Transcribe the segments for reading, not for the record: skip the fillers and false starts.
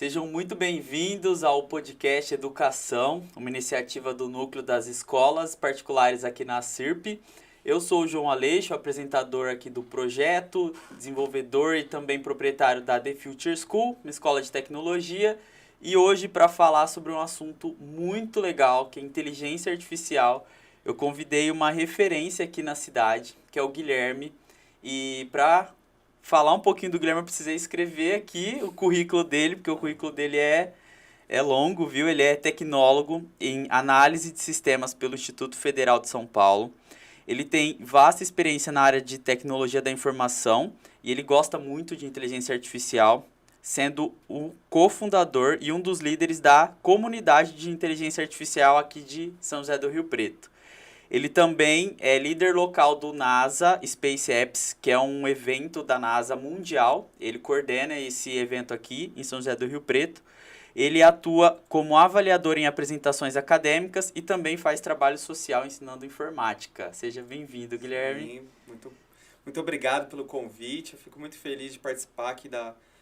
Sejam muito bem-vindos ao podcast Educação, uma iniciativa do Núcleo das Escolas Particulares aqui na CIRP. Eu sou o João Aleixo, apresentador aqui do projeto, desenvolvedor e também proprietário da The Future School, uma escola de tecnologia. E hoje, para falar sobre um assunto muito legal, que é inteligência artificial, eu convidei uma referência aqui na cidade, que é o Guilherme. E para falar um pouquinho do Guilherme, eu precisei escrever aqui o currículo dele, porque o currículo dele é longo, viu? Ele é tecnólogo em análise de sistemas pelo Instituto Federal de São Paulo. Ele tem vasta experiência na área de tecnologia da informação e ele gosta muito de inteligência artificial, sendo o cofundador e um dos líderes da comunidade de inteligência artificial aqui de São José do Rio Preto. Ele também é líder local do NASA Space Apps, que é um evento da NASA mundial. Ele coordena esse evento aqui em São José do Rio Preto. Ele atua como avaliador em apresentações acadêmicas e também faz trabalho social ensinando informática. Seja bem-vindo, Guilherme. Sim, muito obrigado pelo convite. Eu fico muito feliz de participar aqui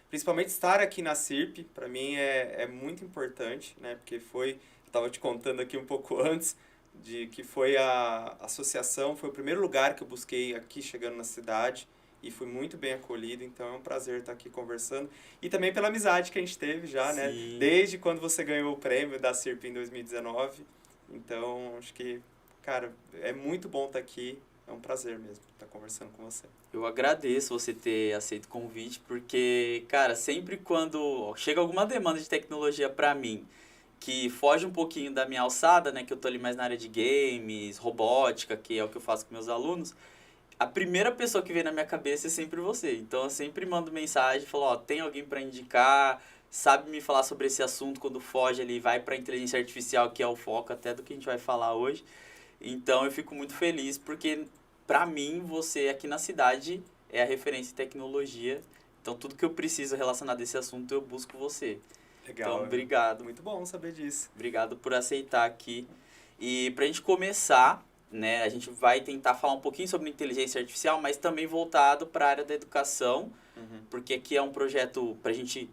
principalmente estar aqui na CIRP. Para mim é muito importante, né? Porque eu estava te contando aqui um pouco antes, de que foi a associação, foi o primeiro lugar que eu busquei aqui chegando na cidade e fui muito bem acolhido, então é um prazer estar aqui conversando. E também pela amizade que a gente teve já, Sim. né? Desde quando você ganhou o prêmio da CIRP em 2019. Então, acho que, cara, é muito bom estar aqui. É um prazer mesmo estar conversando com você. Eu agradeço você ter aceito o convite, porque, cara, sempre quando chega alguma demanda de tecnologia para mim, que foge um pouquinho da minha alçada, né, que eu tô ali mais na área de games, robótica, que é o que eu faço com meus alunos, a primeira pessoa que vem na minha cabeça é sempre você. Então eu sempre mando mensagem, falo, ó, tem alguém para indicar, sabe me falar sobre esse assunto quando foge ali, vai para inteligência artificial, que é o foco até do que a gente vai falar hoje. Então eu fico muito feliz, porque para mim você aqui na cidade é a referência em tecnologia. Então tudo que eu preciso relacionado a esse assunto eu busco você. Legal. Então, obrigado. Muito bom saber disso. Obrigado por aceitar aqui. E para a gente começar, né, a gente vai tentar falar um pouquinho sobre inteligência artificial, mas também voltado para a área da educação, porque aqui é um projeto para a gente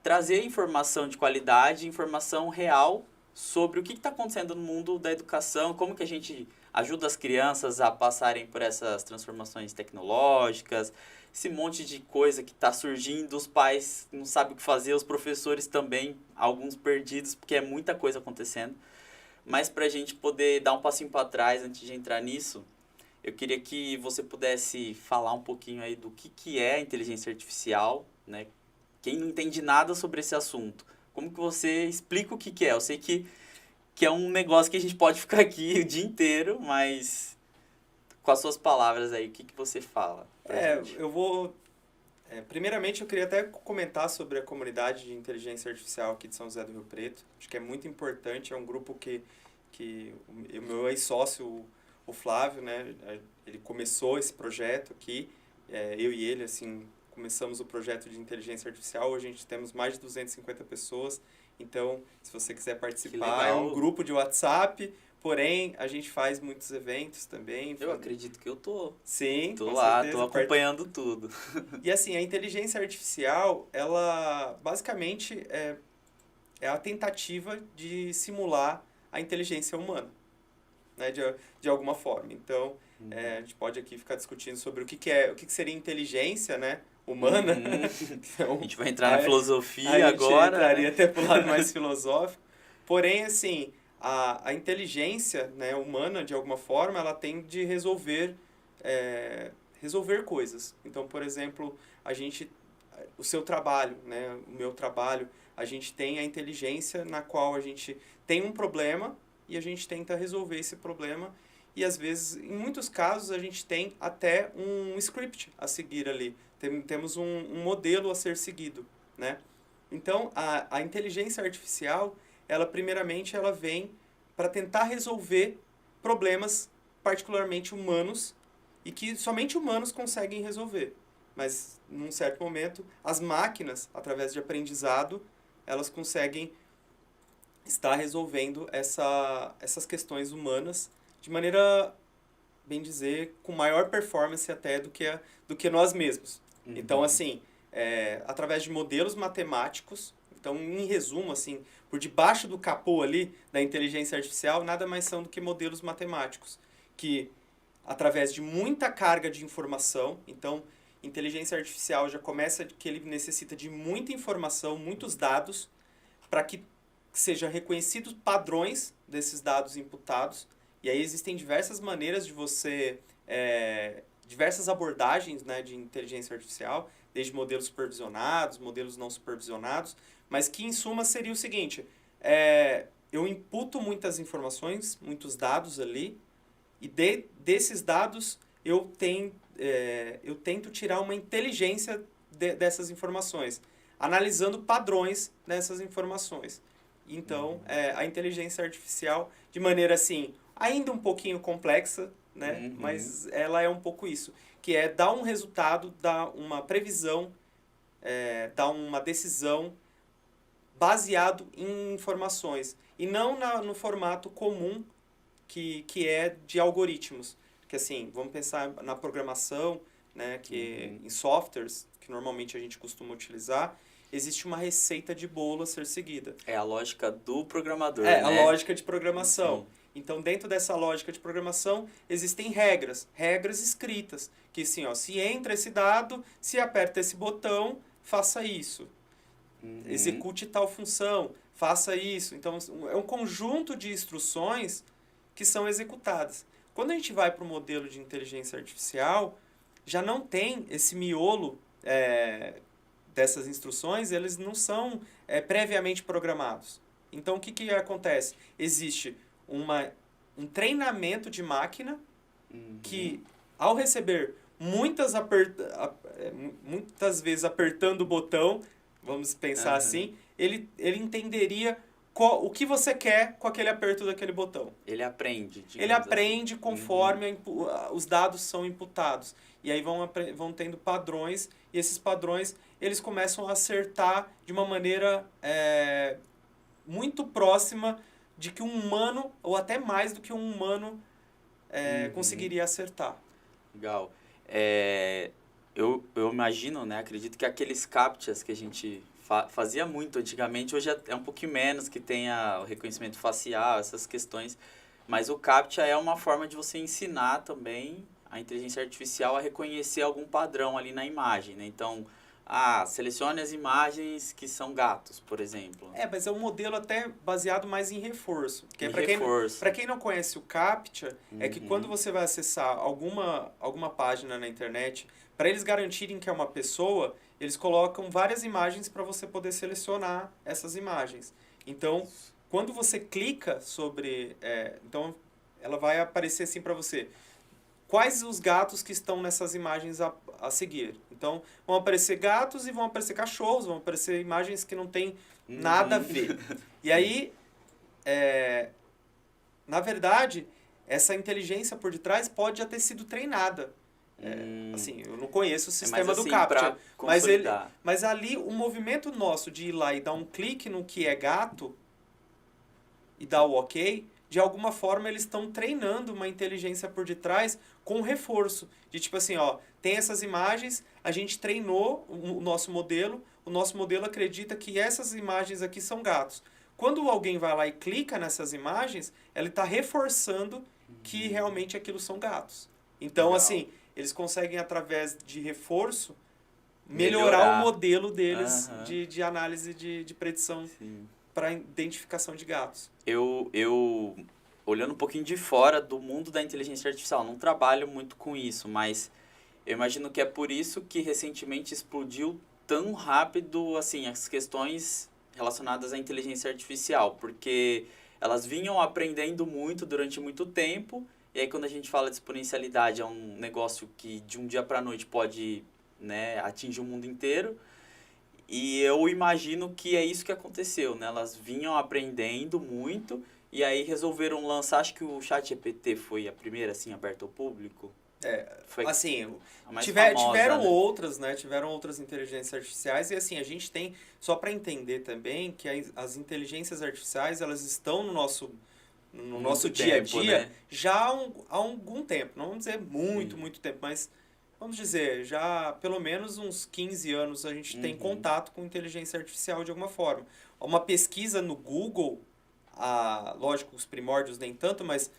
trazer informação de qualidade, informação real sobre o que está acontecendo no mundo da educação, como que a gente ajuda as crianças a passarem por essas transformações tecnológicas, esse monte de coisa que está surgindo, os pais não sabem o que fazer, os professores também, alguns perdidos, porque é muita coisa acontecendo. Mas para a gente poder dar um passinho para trás antes de entrar nisso, eu queria que você pudesse falar um pouquinho aí do que é a inteligência artificial, né? Quem não entende nada sobre esse assunto, como que você explica o que é? Eu sei que é um negócio que a gente pode ficar aqui o dia inteiro, mas com as suas palavras aí, o que você fala? Eu vou... primeiramente, eu queria até comentar sobre a comunidade de inteligência artificial aqui de São José do Rio Preto. Acho que é muito importante, é um grupo que o meu ex-sócio, o Flávio, né, ele começou esse projeto aqui, eu e ele, assim, começamos o projeto de inteligência artificial. Hoje a gente temos mais de 250 pessoas, então, se você quiser participar, é um grupo de WhatsApp. Porém, a gente faz muitos eventos também. Eu acredito que eu tô. Sim, tô lá, certeza, tô acompanhando tudo. E assim, a inteligência artificial, ela basicamente é a tentativa de simular a inteligência humana, né, de alguma forma. Então, a gente pode aqui ficar discutindo sobre o que seria inteligência, né, humana. Então, a gente vai entrar na filosofia agora. A gente entraria, né? até para o lado mais filosófico. Porém, assim, a inteligência, né, humana, de alguma forma, ela tem de resolver coisas. Então, por exemplo, o seu trabalho, né, o meu trabalho, a gente tem a inteligência na qual a gente tem um problema e a gente tenta resolver esse problema. E, às vezes, em muitos casos, a gente tem até um script a seguir ali. Temos um modelo a ser seguido, né? Então, a inteligência artificial, ela primeiramente ela vem para tentar resolver problemas particularmente humanos e que somente humanos conseguem resolver. Mas, num certo momento, as máquinas, através de aprendizado, elas conseguem estar resolvendo essas questões humanas de maneira, bem dizer, com maior performance até do que nós mesmos. Então, assim, através de modelos matemáticos, Então, em resumo, assim, por debaixo do capô ali da inteligência artificial, nada mais são do que modelos matemáticos, que, através de muita carga de informação, então, inteligência artificial já começa que ele necessita de muita informação, muitos dados, para que sejam reconhecidos padrões desses dados imputados. E aí existem diversas maneiras de você... diversas abordagens, né, de inteligência artificial, desde modelos supervisionados, modelos não supervisionados, mas que, em suma, seria o seguinte, eu imputo muitas informações, muitos dados ali, e desses dados eu tento tirar uma inteligência dessas informações, analisando padrões nessas informações. Então, a inteligência artificial, de maneira assim, ainda um pouquinho complexa, né? Mas ela é um pouco isso, que é dar um resultado, dar uma previsão, dar uma decisão baseado em informações, e não no formato comum que é de algoritmos. Que assim, vamos pensar na programação, né, que em softwares, que normalmente a gente costuma utilizar, existe uma receita de bolo a ser seguida. É a lógica do programador, né? A lógica de programação. Sim. Então, dentro dessa lógica de programação, existem regras escritas, que assim, ó, se entra esse dado, se aperta esse botão, faça isso. Execute tal função, faça isso. Então, é um conjunto de instruções que são executadas. Quando a gente vai para o modelo de inteligência artificial, já não tem esse miolo dessas instruções, eles não são previamente programados. Então, o que acontece? Existe um treinamento de máquina que, ao receber muitas vezes apertando o botão, vamos pensar assim, ele entenderia o que você quer com aquele aperto daquele botão. Ele aprende. Ele aprende assim. Conforme os dados são imputados. E aí vão tendo padrões, e esses padrões eles começam a acertar de uma maneira muito próxima de que um humano, ou até mais do que um humano, conseguiria acertar. Legal. Eu imagino, né, acredito que aqueles CAPTCHAs que a gente fazia muito antigamente, hoje é um pouquinho menos, que tenha o reconhecimento facial, essas questões, mas o CAPTCHA é uma forma de você ensinar também a inteligência artificial a reconhecer algum padrão ali na imagem, né? Então, selecione as imagens que são gatos, por exemplo. Mas é um modelo até baseado mais em reforço. Porque Para quem não conhece o CAPTCHA, é que quando você vai acessar alguma página na internet, para eles garantirem que é uma pessoa, eles colocam várias imagens para você poder selecionar essas imagens. Então, quando você clica sobre... então, ela vai aparecer assim para você. Quais os gatos que estão nessas imagens a seguir? Então, vão aparecer gatos e vão aparecer cachorros, vão aparecer imagens que não tem nada a ver. E aí, na verdade, essa inteligência por detrás pode já ter sido treinada. Assim, eu não conheço o sistema do CAPTCHA, mas ali o movimento nosso de ir lá e dar um clique no que é gato e dar o OK, de alguma forma eles estão treinando uma inteligência por detrás com reforço. De tipo assim, ó, tem essas imagens, a gente treinou o nosso modelo acredita que essas imagens aqui são gatos. Quando alguém vai lá e clica nessas imagens, ele está reforçando que realmente aquilo são gatos. Então, legal. Assim, eles conseguem, através de reforço, melhorar o modelo deles de análise de predição para identificação de gatos. Eu, olhando um pouquinho de fora do mundo da inteligência artificial, não trabalho muito com isso, mas eu imagino que é por isso que recentemente explodiu tão rápido assim, as questões relacionadas à inteligência artificial, porque elas vinham aprendendo muito durante muito tempo. E aí, quando a gente fala de exponencialidade, é um negócio que de um dia para a noite pode, né, atingir o mundo inteiro. E eu imagino que é isso que aconteceu, né? Elas vinham aprendendo muito e aí resolveram lançar, acho que o ChatGPT foi a primeira, assim, aberta ao público. Foi assim, famosa, tiveram né? outras, né? Tiveram outras inteligências artificiais e assim, a gente tem, só para entender também, que as inteligências artificiais, elas estão no nosso dia a dia, né? Já há algum tempo. Não vamos dizer muito tempo, mas vamos dizer, já pelo menos uns 15 anos a gente tem contato com inteligência artificial de alguma forma. Uma pesquisa no Google, lógico, os primórdios nem tanto, mas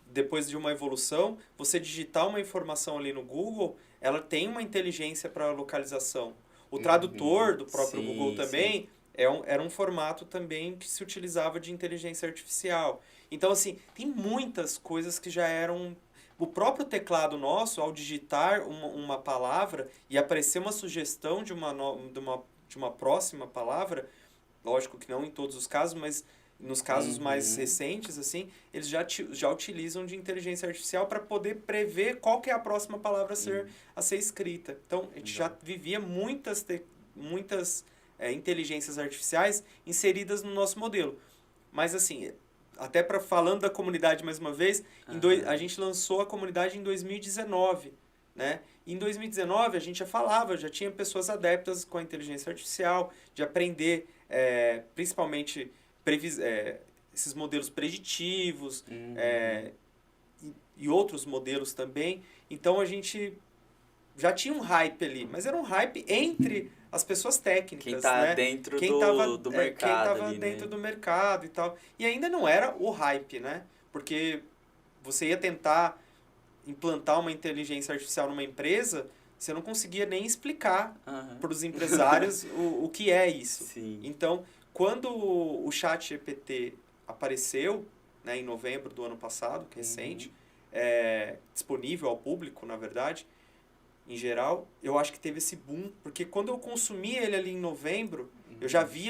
depois de uma evolução, você digitar uma informação ali no Google, ela tem uma inteligência para localização. O tradutor do próprio Google também era um formato também que se utilizava de inteligência artificial. Então, assim, tem muitas coisas que já eram... O próprio teclado nosso, ao digitar uma palavra e aparecer uma sugestão de uma próxima palavra, lógico que não em todos os casos, mas nos casos mais recentes, assim, eles já utilizam de inteligência artificial para poder prever qual que é a próxima palavra a ser escrita. Então, a gente já vivia muitas inteligências artificiais inseridas no nosso modelo. Mas, assim, até falando da comunidade mais uma vez, a gente lançou a comunidade em 2019, né? E em 2019 a gente já tinha pessoas adeptas com a inteligência artificial, de aprender, principalmente esses modelos preditivos e outros modelos também. Então a gente já tinha um hype ali, mas era um hype entre as pessoas técnicas, quem tá né? dentro do mercado, quem tava ali, dentro né? do mercado e tal. E ainda não era o hype, né? Porque você ia tentar implantar uma inteligência artificial numa empresa, você não conseguia nem explicar para os empresários o que é isso. Sim. Então, quando o ChatGPT apareceu, né, em novembro do ano passado, que é recente, disponível ao público, na verdade, em geral, eu acho que teve esse boom, porque quando eu consumi ele ali em novembro, eu já vi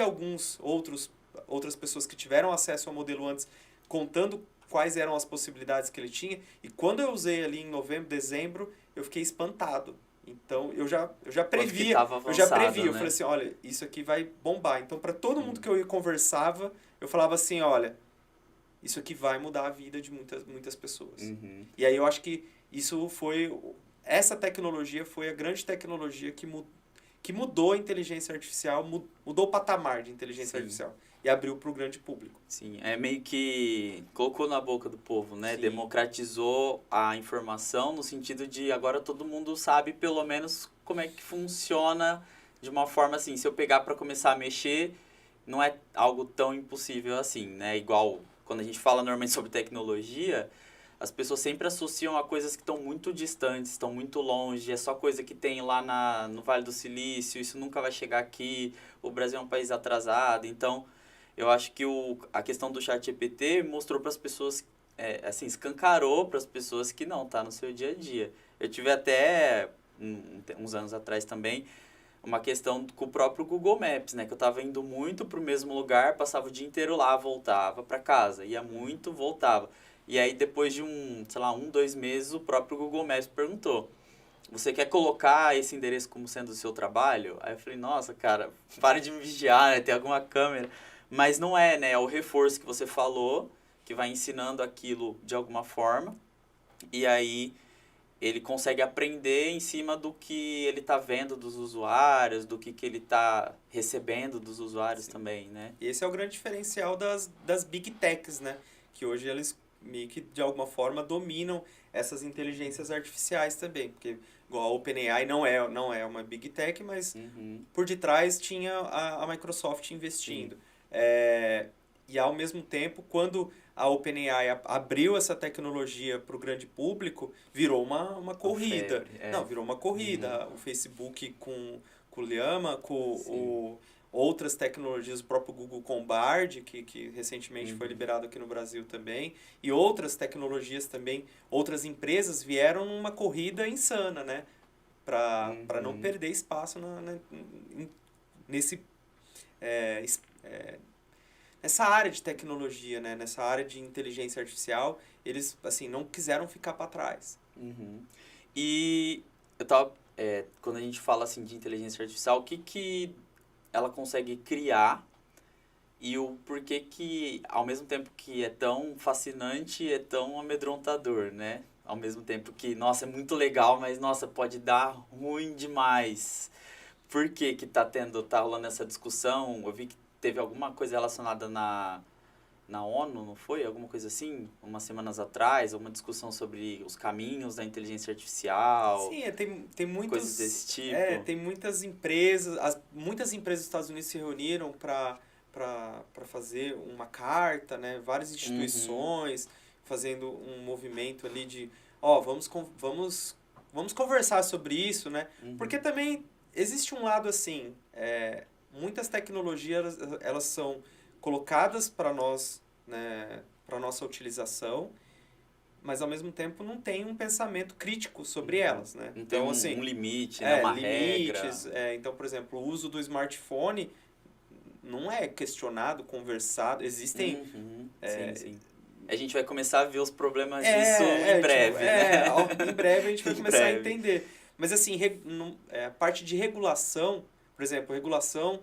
outras pessoas que tiveram acesso ao modelo antes contando quais eram as possibilidades que ele tinha, e quando eu usei ali em novembro, dezembro, eu fiquei espantado. Então, eu já previa, eu falei assim, olha, isso aqui vai bombar. Então, para todo mundo que eu conversava, eu falava assim, olha, isso aqui vai mudar a vida de muitas pessoas. E aí eu acho que essa tecnologia foi a grande tecnologia que mudou a inteligência artificial, mudou o patamar de inteligência artificial e abriu para o grande público. Sim, é meio que colocou na boca do povo, né? Sim. Democratizou a informação no sentido de agora todo mundo sabe pelo menos como é que funciona de uma forma assim, se eu pegar para começar a mexer, não é algo tão impossível assim, né? Igual quando a gente fala normalmente sobre tecnologia, as pessoas sempre associam a coisas que estão muito distantes, estão muito longe, é só coisa que tem lá no Vale do Silício, isso nunca vai chegar aqui, o Brasil é um país atrasado. Então, eu acho que a questão do ChatGPT mostrou para as pessoas, assim, escancarou para as pessoas que não, tá no seu dia a dia. Eu tive até, uns anos atrás também, uma questão com o próprio Google Maps, né? Que eu estava indo muito para o mesmo lugar, passava o dia inteiro lá, voltava para casa, ia muito, voltava. E aí, depois de 2 meses, o próprio Google Maps perguntou, você quer colocar esse endereço como sendo o seu trabalho? Aí eu falei, nossa, cara, para de me vigiar, né? Tem alguma câmera. Mas não é, né? É o reforço que você falou, que vai ensinando aquilo de alguma forma. E aí, ele consegue aprender em cima do que ele está vendo dos usuários, do que ele está recebendo dos usuários também, né? E esse é o grande diferencial das Big Techs, né? Que hoje eles meio que, de alguma forma, dominam essas inteligências artificiais também. Porque, igual a OpenAI não é uma Big Tech, mas por detrás tinha a Microsoft investindo. E, ao mesmo tempo, quando a OpenAI abriu essa tecnologia para o grande público, virou uma corrida. Virou uma corrida. O Facebook com o Llama, com outras tecnologias, o próprio Google com o Bard, que recentemente foi liberado aqui no Brasil também, e outras tecnologias também, outras empresas vieram numa corrida insana, né? Para não perder espaço nessa área de tecnologia, né? Nessa área de inteligência artificial, eles assim não quiseram ficar para trás. E eu tava, quando a gente fala assim de inteligência artificial, o que ela consegue criar e o porquê que, ao mesmo tempo que é tão fascinante, é tão amedrontador, né? Ao mesmo tempo que, nossa, é muito legal, mas, nossa, pode dar ruim demais. Por que tá rolando essa discussão? Eu vi que teve alguma coisa relacionada na ONU, não foi? Alguma coisa assim? Umas semanas atrás, uma discussão sobre os caminhos da inteligência artificial. Sim, tem muitos, coisas desse tipo. tem muitas empresas, muitas empresas dos Estados Unidos se reuniram para fazer uma carta, né? Várias instituições fazendo um movimento ali de, vamos conversar sobre isso, né? Porque também existe um lado assim, muitas tecnologias elas são colocadas para nós, né, para nossa utilização, mas ao mesmo tempo não tem um pensamento crítico sobre elas, né? Não Então, tem assim, um limite, né? Uma limites, regra. então, por exemplo, o uso do smartphone não é questionado, conversado, existem... Sim, sim. A gente vai começar a ver os problemas disso em breve, né? Em breve a gente vai Em começar a breve. entender. Mas assim, a parte de regulação, por exemplo, regulação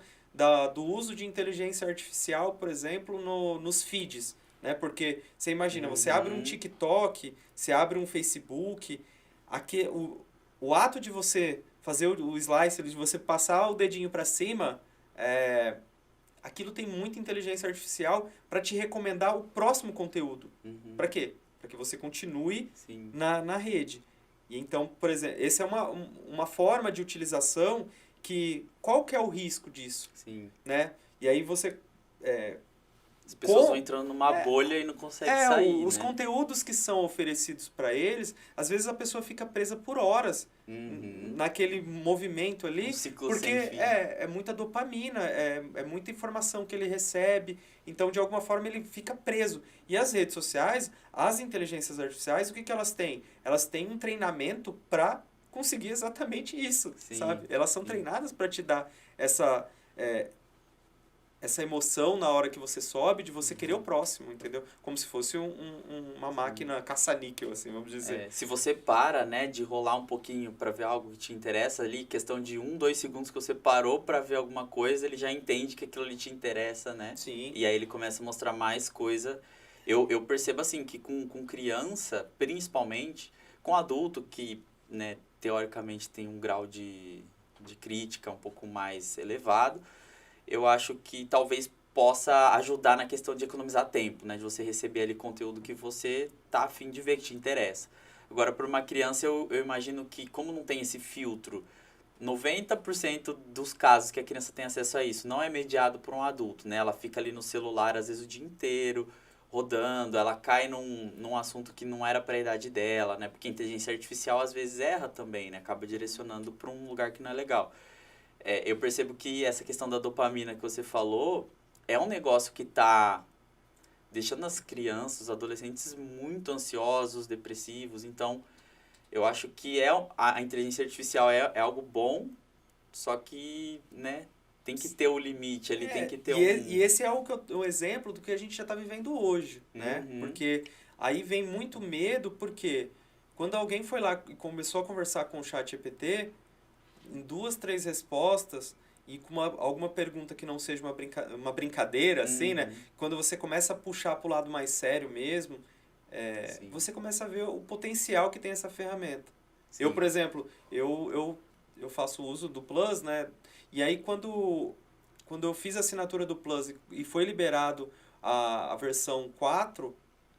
do uso de inteligência artificial, por exemplo, nos feeds, né? Porque você imagina, você abre um TikTok, você abre um Facebook, o ato de você fazer o slice, de você passar o dedinho para cima, aquilo tem muita inteligência artificial para te recomendar o próximo conteúdo. Para quê? Para que você continue na rede. E então, por exemplo, essa é uma forma de utilização que... Qual que é o risco disso? Sim. Né? E aí você... As pessoas vão entrando numa bolha e não conseguem sair, os né? conteúdos que são oferecidos para eles, às vezes a pessoa fica presa por horas naquele movimento ali, Um ciclo porque sem fim. é muita dopamina, é muita informação que ele recebe, então de alguma forma ele fica preso. E as redes sociais, as inteligências artificiais, o que elas têm? Elas têm um treinamento para conseguir exatamente isso, sabe? Elas são treinadas para te dar essa emoção na hora que você sobe, de você querer o próximo, entendeu? Como se fosse uma máquina caça-níquel, assim, vamos dizer. Se você para, né, de rolar um pouquinho para ver algo que te interessa ali, questão de 1-2 segundos que você parou para ver alguma coisa, ele já entende que aquilo ali te interessa, né? Sim. E aí ele começa a mostrar mais coisa. Eu percebo, assim, que com criança, principalmente, com adulto que, né, teoricamente tem um grau de crítica um pouco mais elevado, eu acho que talvez possa ajudar na questão de economizar tempo, né? De você receber ali conteúdo que você tá a fim de ver, que te interessa. Agora, para uma criança, eu imagino que, como não tem esse filtro, 90% dos casos que a criança tem acesso a isso não é mediado por um adulto, né? Ela fica ali no celular, às vezes, o dia inteiro, rodando, ela cai num assunto que não era para a idade dela, né? Porque a inteligência artificial, às vezes, erra também, né? Acaba direcionando para um lugar que não é legal. Eu percebo que essa questão da dopamina que você falou é um negócio que está deixando as crianças, os adolescentes muito ansiosos, depressivos. Então, eu acho que a inteligência artificial é algo bom, só que, né, tem que ter o limite ali, tem que ter e esse é o exemplo do que a gente já está vivendo hoje, né? Porque aí vem muito medo, porque quando alguém foi lá e começou a conversar com o ChatGPT, em 2, 3 respostas e com alguma pergunta que não seja uma brincadeira, assim, né? Quando você começa a puxar para o lado mais sério mesmo, você começa a ver o potencial que tem essa ferramenta. Sim. Eu, por exemplo, eu faço uso do Plus, né? E aí, quando eu fiz a assinatura do Plus e foi liberado a versão 4,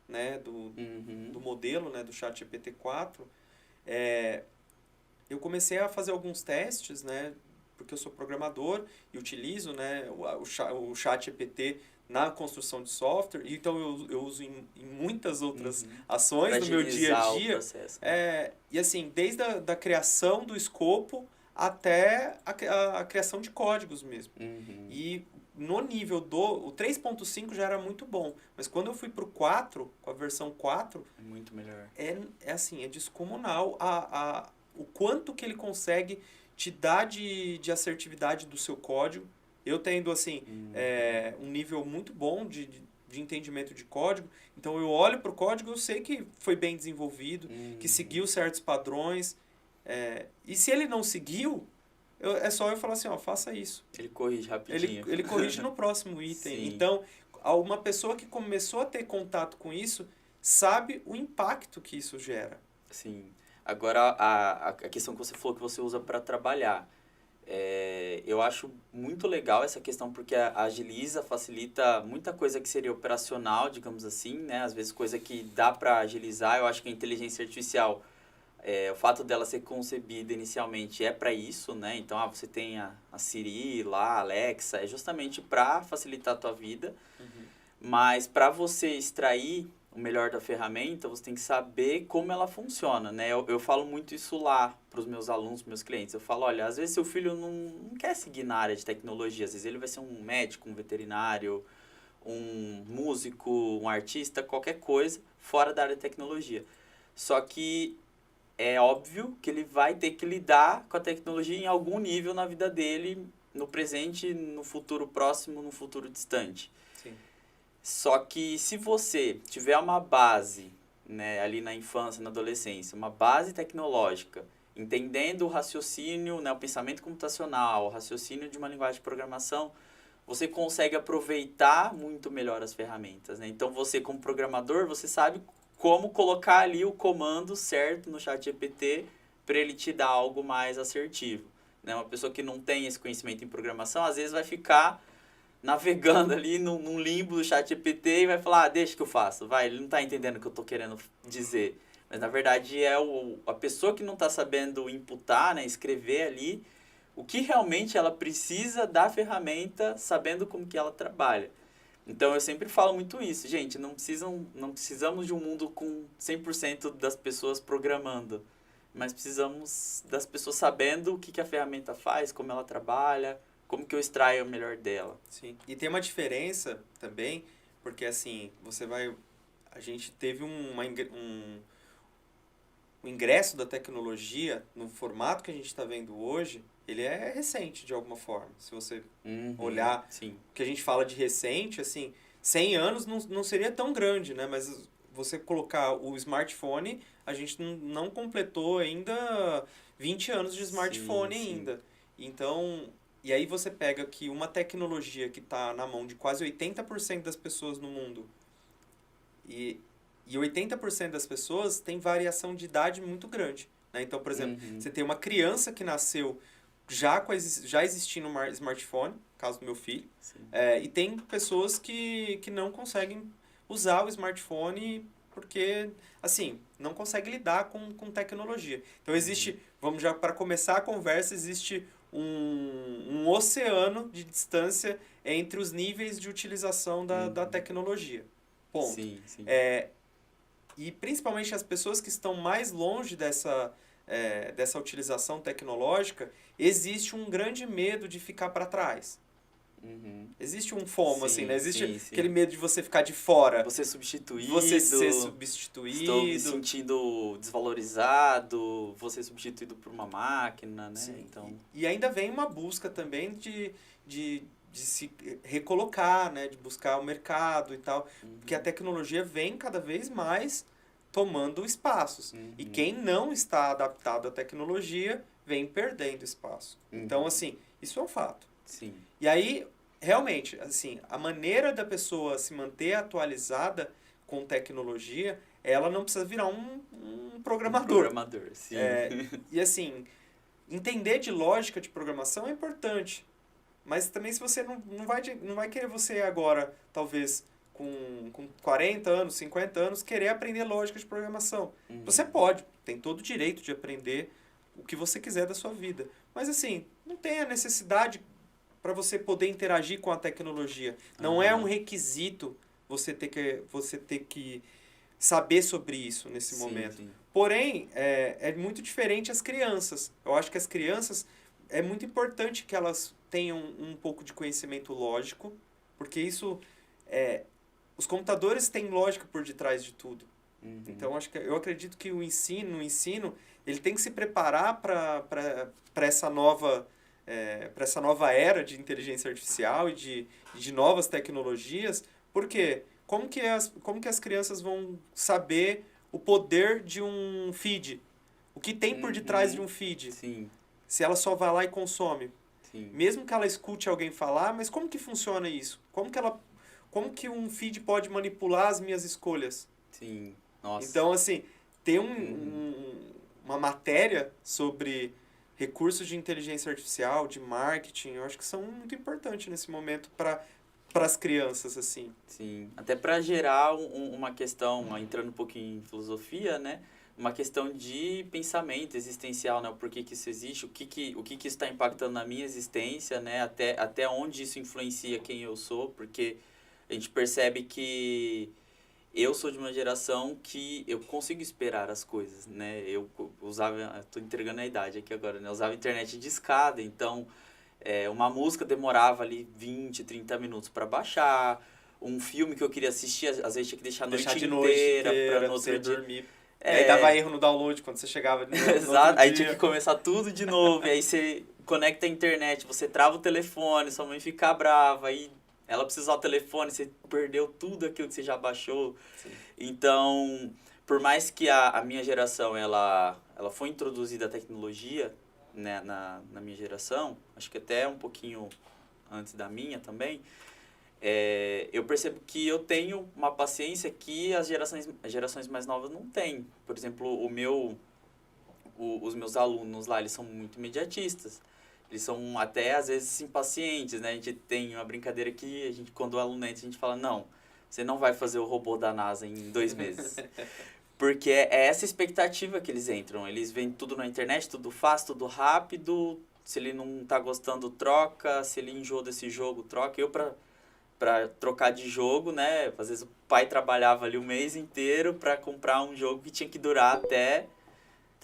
né? Do modelo, né? Do ChatGPT 4, eu comecei a fazer alguns testes, né? Porque eu sou programador e utilizo, né, o ChatGPT na construção de software. Então, eu uso em muitas outras ações no meu dia a dia. Processo, né? E assim, desde a criação do escopo até a criação de códigos mesmo. E no nível o 3.5 já era muito bom. Mas quando eu fui para o 4, com a versão 4... É muito melhor. É descomunal o quanto que ele consegue te dar de assertividade do seu código. Eu tendo, assim, um nível muito bom de entendimento de código. Então, eu olho para o código, eu sei que foi bem desenvolvido, que seguiu certos padrões. E se ele não seguiu, é só eu falar assim, faça isso. Ele corrige rapidinho. Ele corrige no próximo item. Sim. Então, uma pessoa que começou a ter contato com isso sabe o impacto que isso gera. Sim. Agora, a questão que você falou que você usa para trabalhar. Eu acho muito legal essa questão porque agiliza, facilita muita coisa que seria operacional, digamos assim, né? Às vezes coisa que dá para agilizar. Eu acho que a inteligência artificial, o fato dela ser concebida inicialmente é para isso, né? Então, você tem a Siri lá, a Alexa, é justamente para facilitar a tua vida. Mas para você extrair o melhor da ferramenta, você tem que saber como ela funciona, né? Eu falo muito isso lá para os meus alunos, para meus clientes. Eu falo, olha, às vezes seu filho não quer seguir na área de tecnologia. Às vezes ele vai ser um médico, um veterinário, um músico, um artista, qualquer coisa fora da área de tecnologia. Só que é óbvio que ele vai ter que lidar com a tecnologia em algum nível na vida dele, no presente, no futuro próximo, no futuro distante. Sim. Só que se você tiver uma base, né, ali na infância, na adolescência, uma base tecnológica, entendendo o raciocínio, né, o pensamento computacional, o raciocínio de uma linguagem de programação, você consegue aproveitar muito melhor as ferramentas, né? Então, você como programador, você sabe como colocar ali o comando certo no ChatGPT para ele te dar algo mais assertivo, né? Uma pessoa que não tem esse conhecimento em programação, às vezes vai ficar navegando ali num limbo do ChatGPT e vai falar, deixa que eu faço, vai, ele não está entendendo o que eu estou querendo dizer. Mas, na verdade, é a pessoa que não está sabendo imputar, né, escrever ali, o que realmente ela precisa da ferramenta, sabendo como que ela trabalha. Então, eu sempre falo muito isso. Gente, não precisamos de um mundo com 100% das pessoas programando, mas precisamos das pessoas sabendo o que a ferramenta faz, como ela trabalha, como que eu extraio o melhor dela. Sim. E tem uma diferença também, porque assim, a gente teve um ingresso da tecnologia no formato que a gente está vendo hoje, ele é recente de alguma forma. Se você olhar sim. o que a gente fala de recente, assim, 100 anos não seria tão grande, né? Mas você colocar o smartphone, a gente não completou ainda 20 anos de smartphone ainda. Então, e aí você pega que uma tecnologia que está na mão de quase 80% das pessoas no mundo e 80% das pessoas tem variação de idade muito grande, né? Então, por exemplo, você tem uma criança que nasceu já existindo um smartphone, caso do meu filho, e tem pessoas que não conseguem usar o smartphone porque, assim, não conseguem lidar com tecnologia. Então, existe, vamos já para começar a conversa, existe um oceano de distância entre os níveis de utilização da tecnologia. Ponto. Sim, sim. E principalmente as pessoas que estão mais longe dessa utilização tecnológica, existe um grande medo de ficar para trás. Existe um FOMO, assim, né? Existe aquele medo de você ficar de fora. Você substituído. Você ser substituído. Estou me sentindo desvalorizado. Você substituído por uma máquina, né? Sim. Então... E ainda vem uma busca também de se recolocar, né? De buscar o mercado e tal. Porque a tecnologia vem cada vez mais tomando espaços. E quem não está adaptado à tecnologia vem perdendo espaço. Então, assim, isso é um fato. Sim. E aí, realmente, assim, a maneira da pessoa se manter atualizada com tecnologia, ela não precisa virar um programador. Um programador, sim. E assim, entender de lógica de programação é importante. Mas também se você não vai querer você agora, talvez com 40 anos, 50 anos, querer aprender lógica de programação. Você pode, tem todo o direito de aprender o que você quiser da sua vida. Mas assim, não tem a necessidade para você poder interagir com a tecnologia. Não é um requisito você ter que saber sobre isso nesse momento. Sim. Porém, é muito diferente as crianças. Eu acho que as crianças, é muito importante que elas tenham um pouco de conhecimento lógico, porque isso... os computadores têm lógica por detrás de tudo. Então, eu acredito que o ensino, ele tem que se preparar para essa nova era de inteligência artificial e de novas tecnologias, porque como que as crianças vão saber o poder de um feed? O que tem por detrás de um feed? Sim. Se ela só vai lá e consome. Sim. Mesmo que ela escute alguém falar, mas como que funciona isso? Como que um feed pode manipular as minhas escolhas? Sim. Nossa. Então, assim, ter uma matéria sobre recursos de inteligência artificial, de marketing, eu acho que são muito importantes nesse momento para as crianças, assim. Sim, até para gerar uma questão, entrando um pouquinho em filosofia, né? Uma questão de pensamento existencial, né? O porquê que isso existe, o que isso está impactando na minha existência, né? Até onde isso influencia quem eu sou, porque a gente percebe que eu sou de uma geração que eu consigo esperar as coisas, né? Eu usava, estou entregando a idade aqui agora, né? Eu usava internet de escada, então uma música demorava ali 20, 30 minutos para baixar. Um filme que eu queria assistir, às vezes tinha que deixar a noite De noite inteira para inteira, no outro dia. dormir. E aí dava erro no download quando você chegava no Exato, outro aí dia. tinha que começar tudo de novo, e aí você conecta a internet, você trava o telefone, sua mãe fica brava, aí ela precisa usar o telefone, você perdeu tudo aquilo que você já baixou. Sim. Então, por mais que a minha geração, ela foi introduzida a tecnologia, né, na minha geração, acho que até um pouquinho antes da minha também, eu percebo que eu tenho uma paciência que as gerações mais novas não têm. Por exemplo, os meus alunos lá, eles são muito imediatistas. Eles são até, às vezes, impacientes, né? A gente tem uma brincadeira que, quando o aluno entra, a gente fala, não, você não vai fazer o robô da NASA em 2 meses. Porque é essa expectativa que eles entram. Eles veem tudo na internet, tudo fácil, tudo rápido. Se ele não tá gostando, troca. Se ele enjoou desse jogo, troca. Eu, pra trocar de jogo, né? Às vezes o pai trabalhava ali o mês inteiro pra comprar um jogo que tinha que durar até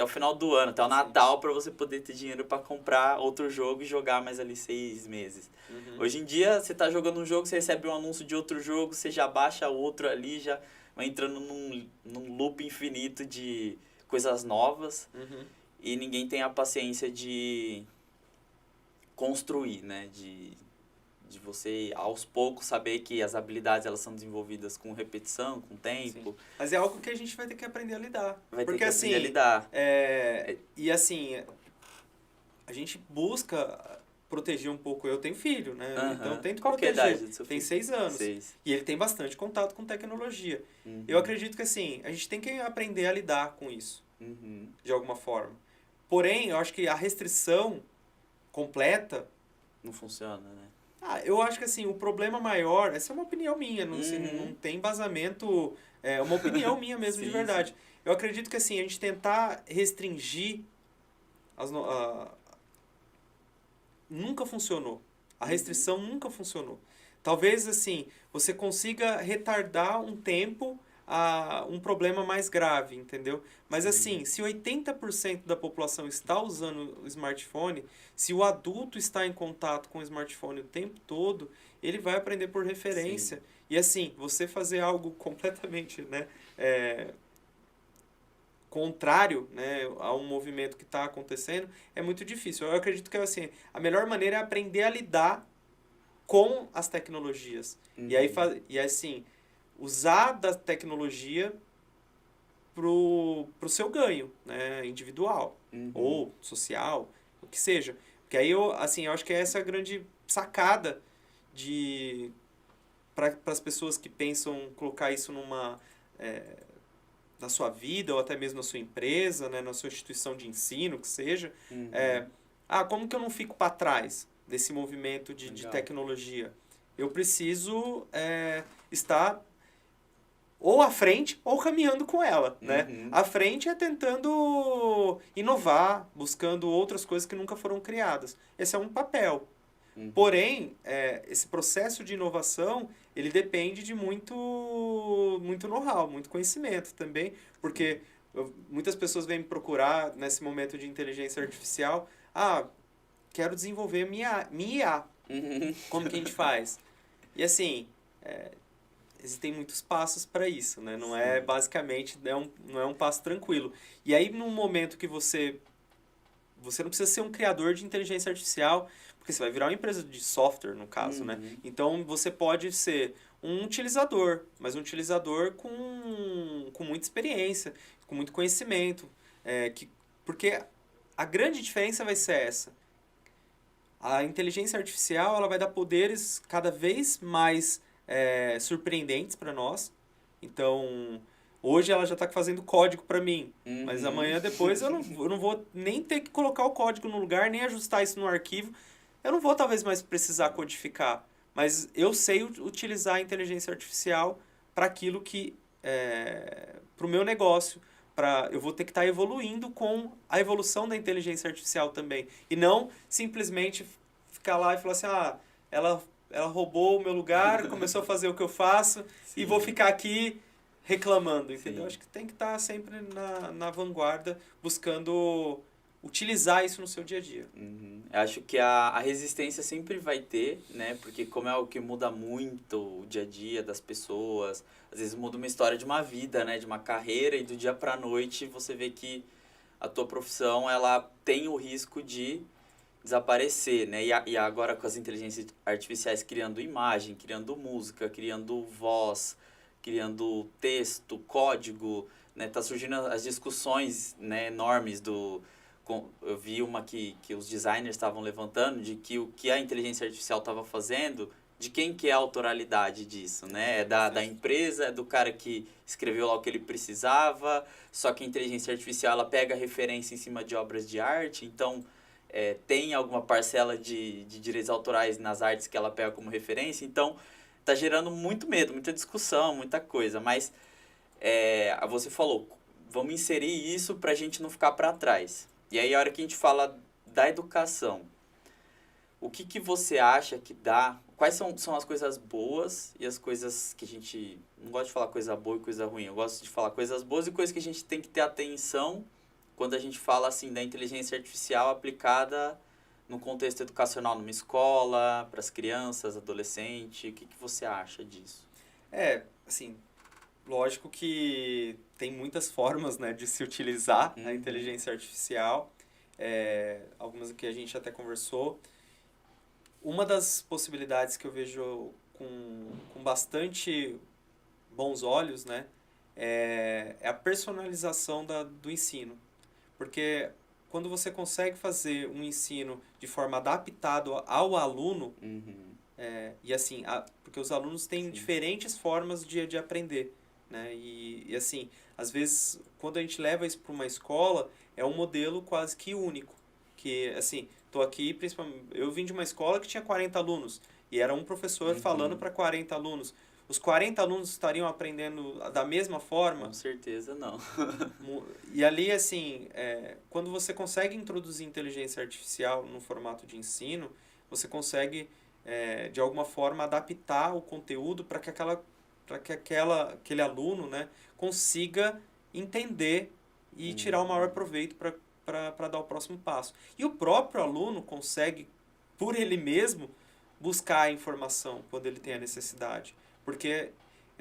o final do ano, até o Natal, para você poder ter dinheiro para comprar outro jogo e jogar mais ali 6 meses. Uhum. Hoje em dia, você tá jogando um jogo, você recebe um anúncio de outro jogo, você já baixa outro ali, já vai entrando num loop infinito de coisas novas. Uhum. E ninguém tem a paciência de construir, né? De você, aos poucos, saber que as habilidades elas são desenvolvidas com repetição, com tempo. Sim. Mas é algo que a gente vai ter que aprender a lidar. Vai Porque, ter que assim, aprender a lidar. E assim, a gente busca proteger um pouco. Eu tenho filho, né? Então eu tento Qual que é a proteger. idade do seu Tem filho? 6 anos. 6. E ele tem bastante contato com tecnologia. Uhum. Eu acredito que, assim, a gente tem que aprender a lidar com isso, Uhum. de alguma forma. Porém, eu acho que a restrição completa... Não funciona, né? eu acho que, assim, o problema maior... Essa é uma opinião minha, não, assim, não tem embasamento... É uma opinião minha mesmo, de verdade. Sim. Eu acredito que, assim, a gente tentar restringir... nunca funcionou. A restrição nunca funcionou. Talvez, assim, você consiga retardar um tempo a um problema mais grave, entendeu? Mas, assim, se 80% da população está usando o smartphone, se o adulto está em contato com o smartphone o tempo todo, ele vai aprender por referência. Sim. E, assim, você fazer algo completamente, né, contrário, né, a um movimento que está acontecendo, é muito difícil. Eu acredito que, assim, a melhor maneira é aprender a lidar com as tecnologias. Uhum. E assim, usar da tecnologia pro seu ganho, né, individual, ou social, o que seja. Porque aí eu acho que essa é a grande sacada para as pessoas que pensam colocar isso na sua vida, ou até mesmo na sua empresa, né, na sua instituição de ensino, que seja. Como que eu não fico para trás desse movimento de tecnologia? Eu preciso estar ou à frente ou caminhando com ela, né? À frente é tentando inovar, buscando outras coisas que nunca foram criadas. Esse é um papel. Porém, esse processo de inovação, ele depende de muito know-how, muito conhecimento também, porque muitas pessoas vêm me procurar nesse momento de inteligência artificial, quero desenvolver minha IA. Como que a gente faz? E assim, existem muitos passos para isso, né? Não é basicamente, não é um passo tranquilo. E aí, num momento que você não precisa ser um criador de inteligência artificial, porque você vai virar uma empresa de software, no caso, né? Então, você pode ser um utilizador, mas um utilizador com muita experiência, com muito conhecimento. Porque a grande diferença vai ser essa. A inteligência artificial ela vai dar poderes cada vez mais surpreendentes para nós. Então, Hoje ela já está fazendo código para mim, mas Uhum. amanhã depois eu não vou nem ter que colocar o código no lugar, nem ajustar isso no arquivo. Eu não vou talvez mais precisar codificar, mas eu sei utilizar a inteligência artificial para aquilo que para o meu negócio, eu vou ter que estar evoluindo com a evolução da inteligência artificial também, e não simplesmente ficar lá e falar assim, ela roubou o meu lugar, começou a fazer o que eu faço e vou Sim, ficar aqui reclamando, entendeu? sim. Acho que tem que estar sempre na vanguarda, buscando utilizar isso no seu dia a dia. Uhum. Eu acho que a resistência sempre vai ter, né? Porque como é algo que muda muito o dia a dia das pessoas, às vezes muda uma história de uma vida, né? De uma carreira e do dia pra noite você vê que a tua profissão, ela tem o risco de desaparecer, né? E agora com as inteligências artificiais criando imagem, criando música, criando voz, criando texto, código, né? Tá surgindo as discussões, né, enormes eu vi uma que os designers estavam levantando de que o que a inteligência artificial estava fazendo, de quem que é a autoralidade disso, né? É da empresa, é do cara que escreveu lá o que ele precisava, só que a inteligência artificial ela pega referência em cima de obras de arte, então tem alguma parcela de direitos autorais nas artes que ela pega como referência, então tá gerando muito medo, muita discussão, muita coisa, mas você falou, vamos inserir isso para a gente não ficar para trás. E aí, a hora que a gente fala da educação, o que você acha que dá? Quais são as coisas boas e as coisas que a gente... Não gosto de falar coisa boa e coisa ruim. Eu gosto de falar coisas boas e coisas que a gente tem que ter atenção quando a gente fala assim da inteligência artificial aplicada no contexto educacional, numa escola, para as crianças, adolescentes. O que você acha disso? Assim, lógico que tem muitas formas, né, de se utilizar a Uhum. inteligência artificial, algumas que a gente até conversou. Uma das possibilidades que eu vejo com bastante bons olhos, né, é a personalização do ensino. Porque quando você consegue fazer um ensino de forma adaptado ao aluno, Uhum. e assim, porque os alunos têm Sim. diferentes formas de aprender, né? E assim, às vezes, quando a gente leva isso para uma escola, é um modelo quase que único. Que, assim, tô aqui, principalmente, eu vim de uma escola que tinha 40 alunos, e era um professor falando Uhum. para 40 alunos. Os 40 alunos estariam aprendendo da mesma forma? Com certeza não. E ali, assim, quando você consegue introduzir inteligência artificial no formato de ensino, você consegue, de alguma forma, adaptar o conteúdo para que aquele aluno, né, consiga entender e tirar o maior proveito para dar o próximo passo. E o próprio aluno consegue, por ele mesmo, buscar a informação quando ele tem a necessidade. Porque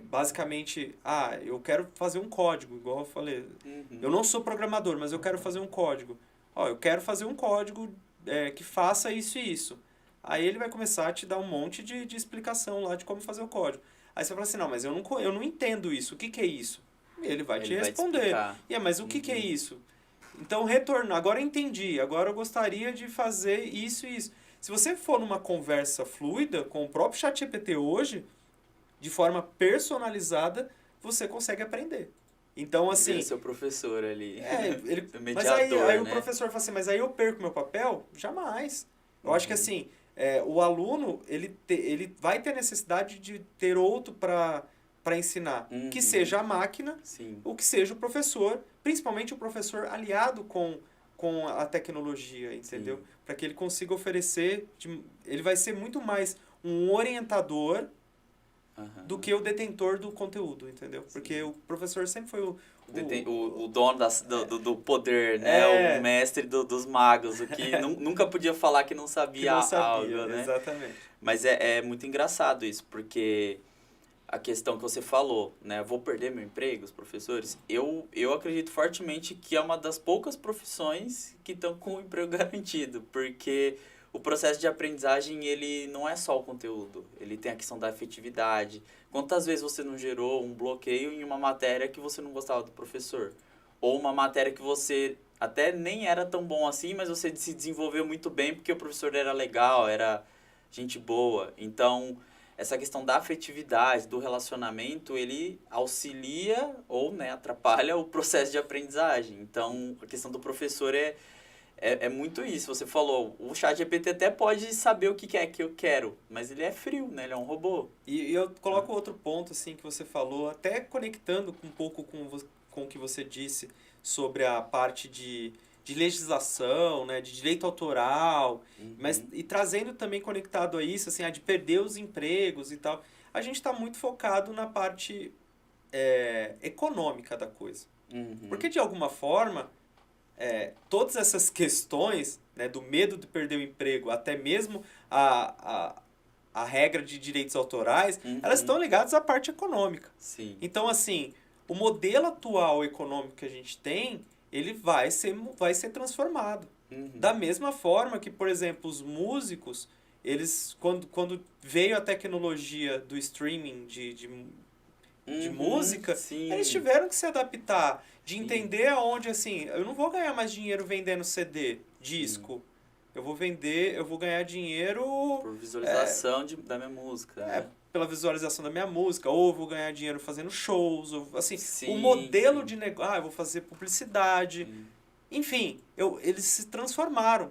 basicamente, eu quero fazer um código, igual eu falei. Uhum. Eu não sou programador, mas eu quero fazer um código. Eu quero fazer um código que faça isso e isso. Aí ele vai começar a te dar um monte de explicação lá de como fazer o código. Aí você fala assim, não, mas eu não entendo isso. O que é isso? E ele vai te Ele vai te responder. explicar. Mas o que é isso? Então, retorno. Agora eu entendi. Agora eu gostaria de fazer isso e isso. Se você for numa conversa fluida com o próprio ChatGPT hoje, de forma personalizada, você consegue aprender. Então, assim... Vira seu professor ali. Seu Mas mediador, aí o né? professor fala assim, mas aí eu perco meu papel? Jamais. Eu acho que, Uhum. assim, o aluno, ele vai ter necessidade de ter outro para ensinar. Uhum. Que seja a máquina, Sim. ou que seja o professor, principalmente o professor aliado com a tecnologia, entendeu? Para que ele consiga oferecer... ele vai ser muito mais um orientador do que o detentor do conteúdo, entendeu? Porque o professor sempre foi O dono do poder, né? O mestre dos magos, o que nunca podia falar que não sabia, que não sabia algo, né? Exatamente. Mas é muito engraçado isso, porque a questão que você falou, né? Vou perder meu emprego, os professores? Eu acredito fortemente que é uma das poucas profissões que estão com o emprego garantido, porque o processo de aprendizagem, ele não é só o conteúdo, ele tem a questão da afetividade. Quantas vezes você não gerou um bloqueio em uma matéria que você não gostava do professor? Ou uma matéria que você até nem era tão bom assim, mas você se desenvolveu muito bem porque o professor era legal, era gente boa. Então, essa questão da afetividade, do relacionamento, ele auxilia ou, né, atrapalha o processo de aprendizagem. Então, a questão do professor é muito isso. Você falou, o ChatGPT até pode saber o que é que eu quero, mas ele é frio, né? Ele é um robô. E eu coloco outro ponto, assim, que você falou, até conectando um pouco com o que você disse sobre a parte de legislação, né, de direito autoral, mas e trazendo também conectado a isso, assim, a de perder os empregos e tal. A gente está muito focado na parte econômica da coisa. Porque, de alguma forma, todas essas questões, né, do medo de perder o emprego, até mesmo a regra de direitos autorais, elas estão ligadas à parte econômica. Sim. Então, assim, o modelo atual econômico que a gente tem, ele vai ser transformado. Da mesma forma que, por exemplo, os músicos, eles, quando veio a tecnologia do streaming de música, sim. eles tiveram que se adaptar, de entender aonde, assim, eu não vou ganhar mais dinheiro vendendo CD, disco. Eu vou ganhar dinheiro... Por visualização da minha música. Né? Pela visualização da minha música, ou eu vou ganhar dinheiro fazendo shows, ou, assim, Sim, o modelo de negócio, eu vou fazer publicidade, enfim, eles se transformaram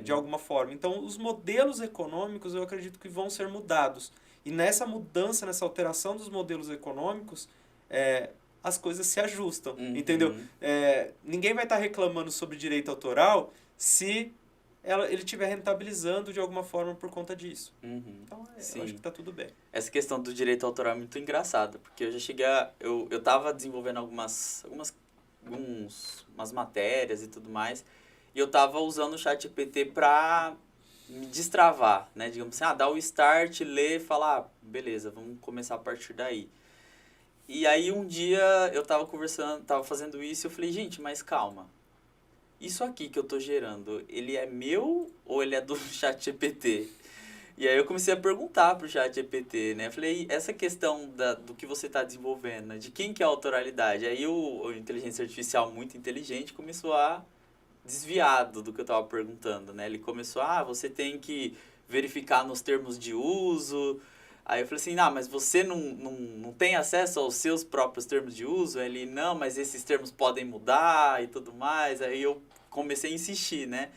de alguma forma. Então, os modelos econômicos, eu acredito que vão ser mudados. E nessa mudança, nessa alteração dos modelos econômicos, as coisas se ajustam, entendeu? Ninguém vai estar reclamando sobre direito autoral se ele estiver rentabilizando de alguma forma por conta disso. Então, eu acho que está tudo bem. Essa questão do direito autoral é muito engraçada, porque eu já cheguei a... Eu estava desenvolvendo umas matérias e tudo mais, e eu estava usando o ChatGPT para me destravar, né? Digamos assim, dar o start, ler, falar, beleza, vamos começar a partir daí. E aí um dia eu estava conversando, estava fazendo isso, e eu falei, gente, mas calma. Isso aqui que eu tô gerando, ele é meu ou ele é do ChatGPT? E aí eu comecei a perguntar pro ChatGPT, né? Falei, essa questão do que você está desenvolvendo, né? De quem que é a autoralidade? Aí o inteligência artificial muito inteligente começou a desviar do que eu estava perguntando, né? Ele começou, você tem que verificar nos termos de uso. Aí eu falei assim, mas você não tem acesso aos seus próprios termos de uso? Ele, não, mas esses termos podem mudar e tudo mais. Aí eu comecei a insistir, né?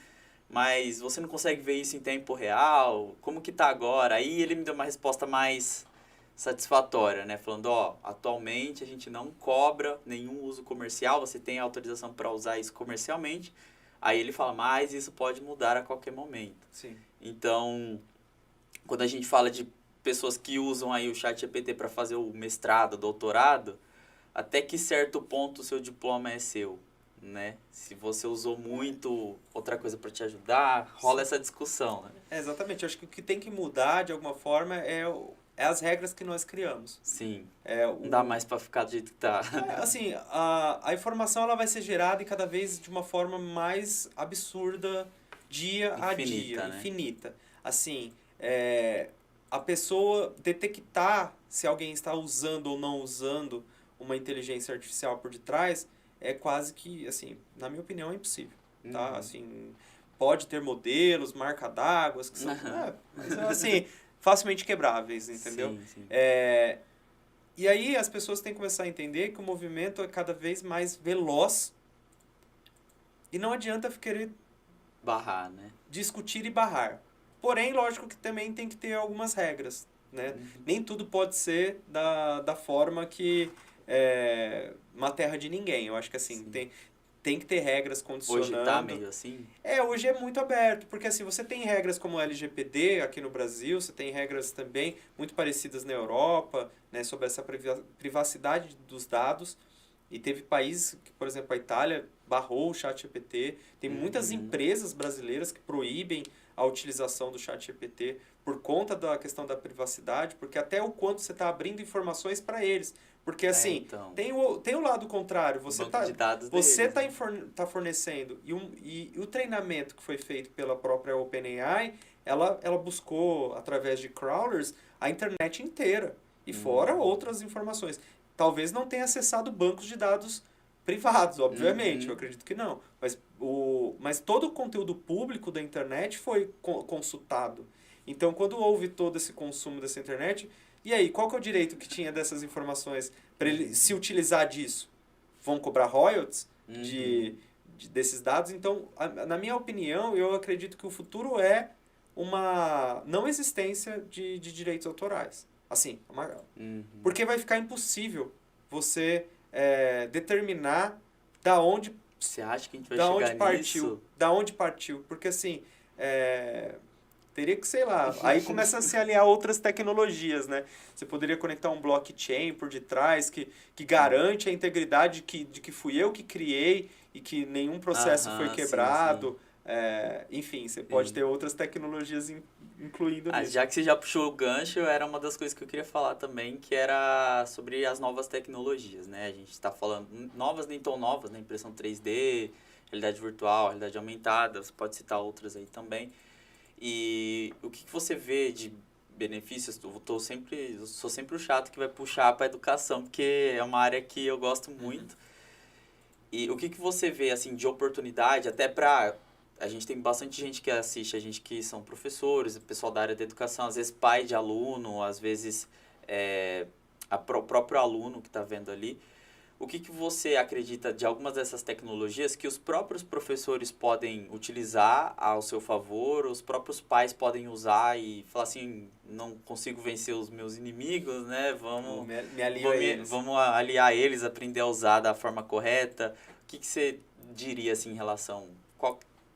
Mas você não consegue ver isso em tempo real? Como que tá agora? Aí ele me deu uma resposta mais satisfatória, né? Falando, atualmente a gente não cobra nenhum uso comercial, você tem autorização para usar isso comercialmente. Aí ele fala, mas isso pode mudar a qualquer momento. Sim. Então, quando a gente fala de pessoas que usam aí o ChatGPT para fazer o mestrado, doutorado, até que certo ponto o seu diploma é seu, né? Se você usou muito outra coisa para te ajudar, rola essa discussão, né? Exatamente. Eu acho que o que tem que mudar, de alguma forma, é as regras que nós criamos. Sim. Não dá mais para ficar do jeito que tá. Assim, a informação ela vai ser gerada e cada vez de uma forma mais absurda, dia a dia, né? infinita. Assim, a pessoa detectar se alguém está usando ou não usando uma inteligência artificial por detrás é quase que, assim, na minha opinião, é impossível. Tá? Assim, pode ter modelos, marca d'água, que são, mas, assim, facilmente quebráveis, entendeu? Sim. E aí as pessoas têm que começar a entender que o movimento é cada vez mais veloz e não adianta querer barrar, né? Discutir e barrar. Porém, lógico que também tem que ter algumas regras, né? Nem tudo pode ser da forma que uma terra de ninguém. Eu acho que assim, tem que ter regras condicionando. Hoje tá meio assim? Hoje é muito aberto, porque assim, você tem regras como o LGPD aqui no Brasil, você tem regras também muito parecidas na Europa, né, sobre essa privacidade dos dados. E teve países, por exemplo, a Itália barrou o ChatGPT. Tem muitas empresas brasileiras que proíbem a utilização do ChatGPT por conta da questão da privacidade, porque até o quanto você está abrindo informações para eles. Porque assim, então, tem o lado contrário, você está fornecendo, e o treinamento que foi feito pela própria OpenAI, ela buscou, através de crawlers, a internet inteira, e fora outras informações. Talvez não tenha acessado bancos de dados privados, obviamente, eu acredito que não. Mas todo o conteúdo público da internet foi consultado. Então, quando houve todo esse consumo dessa internet, e aí, qual que é o direito que tinha dessas informações para ele se utilizar disso? Vão cobrar royalties desses dados? Então, na minha opinião, eu acredito que o futuro é uma não existência de direitos autorais. Assim, porque vai ficar impossível você determinar da onde você acha que a gente vai chegar nisso? Da onde partiu? Porque assim, teria que, sei lá, aí começa a se aliar outras tecnologias, né? Você poderia conectar um blockchain por detrás que garante a integridade de que fui eu que criei e que nenhum processo foi quebrado. Sim. Enfim, você pode ter outras tecnologias incluindo nisso. Já que você já puxou o gancho, era uma das coisas que eu queria falar também, que era sobre as novas tecnologias, né? A gente está falando, novas nem tão novas, né? Impressão 3D, realidade virtual, realidade aumentada, você pode citar outras aí também. E o que você vê de benefícios? Eu sou sempre o chato que vai puxar para a educação, porque é uma área que eu gosto muito. E o que você vê assim de oportunidade, até para... A gente tem bastante gente que assiste, a gente que são professores, o pessoal da área da educação, às vezes pai de aluno, às vezes o próprio aluno que está vendo ali. O que você acredita de algumas dessas tecnologias que os próprios professores podem utilizar ao seu favor, os próprios pais podem usar e falar assim, não consigo vencer os meus inimigos, né? Vamos aliar eles, aprender a usar da forma correta. O que você diria assim em relação...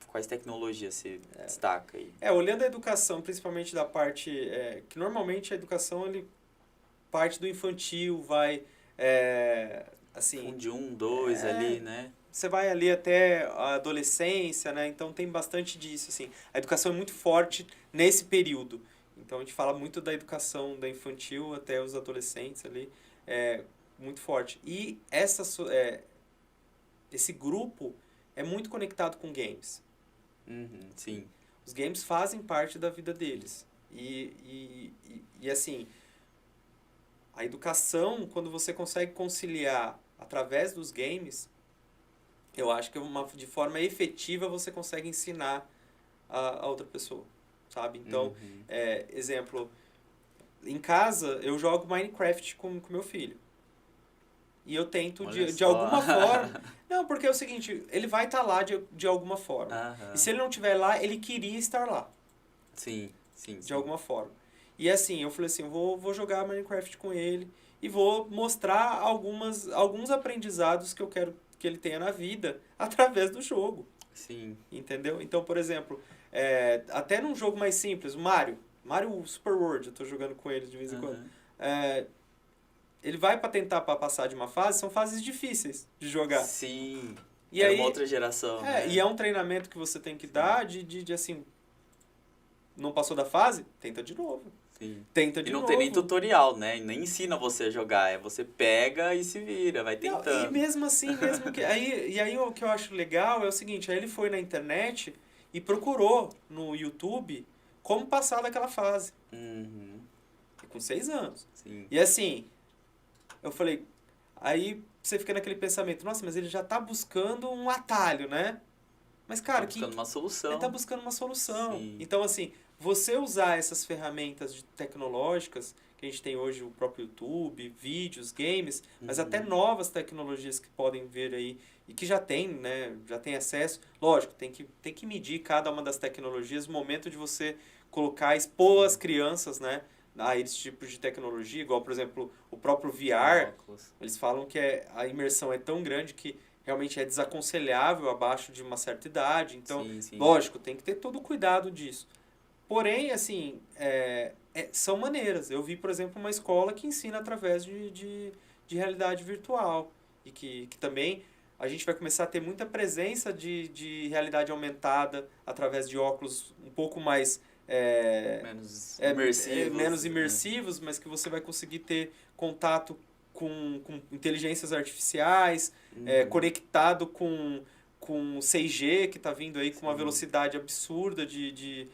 Quais tecnologias você destaca aí? Olhando a educação, principalmente da parte... que normalmente a educação, parte do infantil, vai... assim, de 1, 2 ali, né? Você vai ali até a adolescência, né? Então tem bastante disso, assim. A educação é muito forte nesse período. Então a gente fala muito da educação da infantil até os adolescentes ali. Muito forte. E esse grupo é muito conectado com games. Sim. Os games fazem parte da vida deles. E assim, a educação, quando você consegue conciliar através dos games, eu acho que de forma efetiva você consegue ensinar a outra pessoa, sabe? Então, exemplo, em casa eu jogo Minecraft com meu filho. E eu tento, de alguma forma... Não, porque é o seguinte, ele vai estar lá de alguma forma. E se ele não estiver lá, ele queria estar lá. Sim. De alguma forma. E assim, eu falei assim, vou jogar Minecraft com ele e vou mostrar alguns aprendizados que eu quero que ele tenha na vida através do jogo. Sim. Entendeu? Então, por exemplo, até num jogo mais simples, o Mario Super World, eu tô jogando com ele de vez em quando. Ele vai para tentar passar de uma fase, são fases difíceis de jogar. Sim. E aí, uma outra geração. Né? E é um treinamento que você tem que dar de assim, não passou da fase? Tenta de novo. Sim. Tenta de novo. E não tem nem tutorial, né? Nem ensina você a jogar. Você pega e se vira, vai tentando. Não, e mesmo assim, aí o que eu acho legal é o seguinte, aí ele foi na internet e procurou no YouTube como passar daquela fase. Com 6 anos. Sim. E assim, eu falei, aí você fica naquele pensamento, nossa, mas ele já tá buscando um atalho, né? Mas, cara, buscando uma solução. Ele tá buscando uma solução. Sim. Então, assim, você usar essas ferramentas tecnológicas, que a gente tem hoje o próprio YouTube, vídeos, games, mas até novas tecnologias que podem vir aí e que já tem, né? Já tem acesso. Lógico, tem que medir cada uma das tecnologias, o momento de você expor as crianças, né? A esse tipo de tecnologia, igual, por exemplo, o próprio VR, eles falam que a imersão é tão grande que realmente é desaconselhável abaixo de uma certa idade. Então, sim. Lógico, tem que ter todo o cuidado disso. Porém, assim, são maneiras. Eu vi, por exemplo, uma escola que ensina através de realidade virtual. E que também a gente vai começar a ter muita presença de realidade aumentada através de óculos um pouco mais... menos imersivos, mas que você vai conseguir ter contato com inteligências artificiais, conectado com 6G, que está vindo aí com uma velocidade absurda de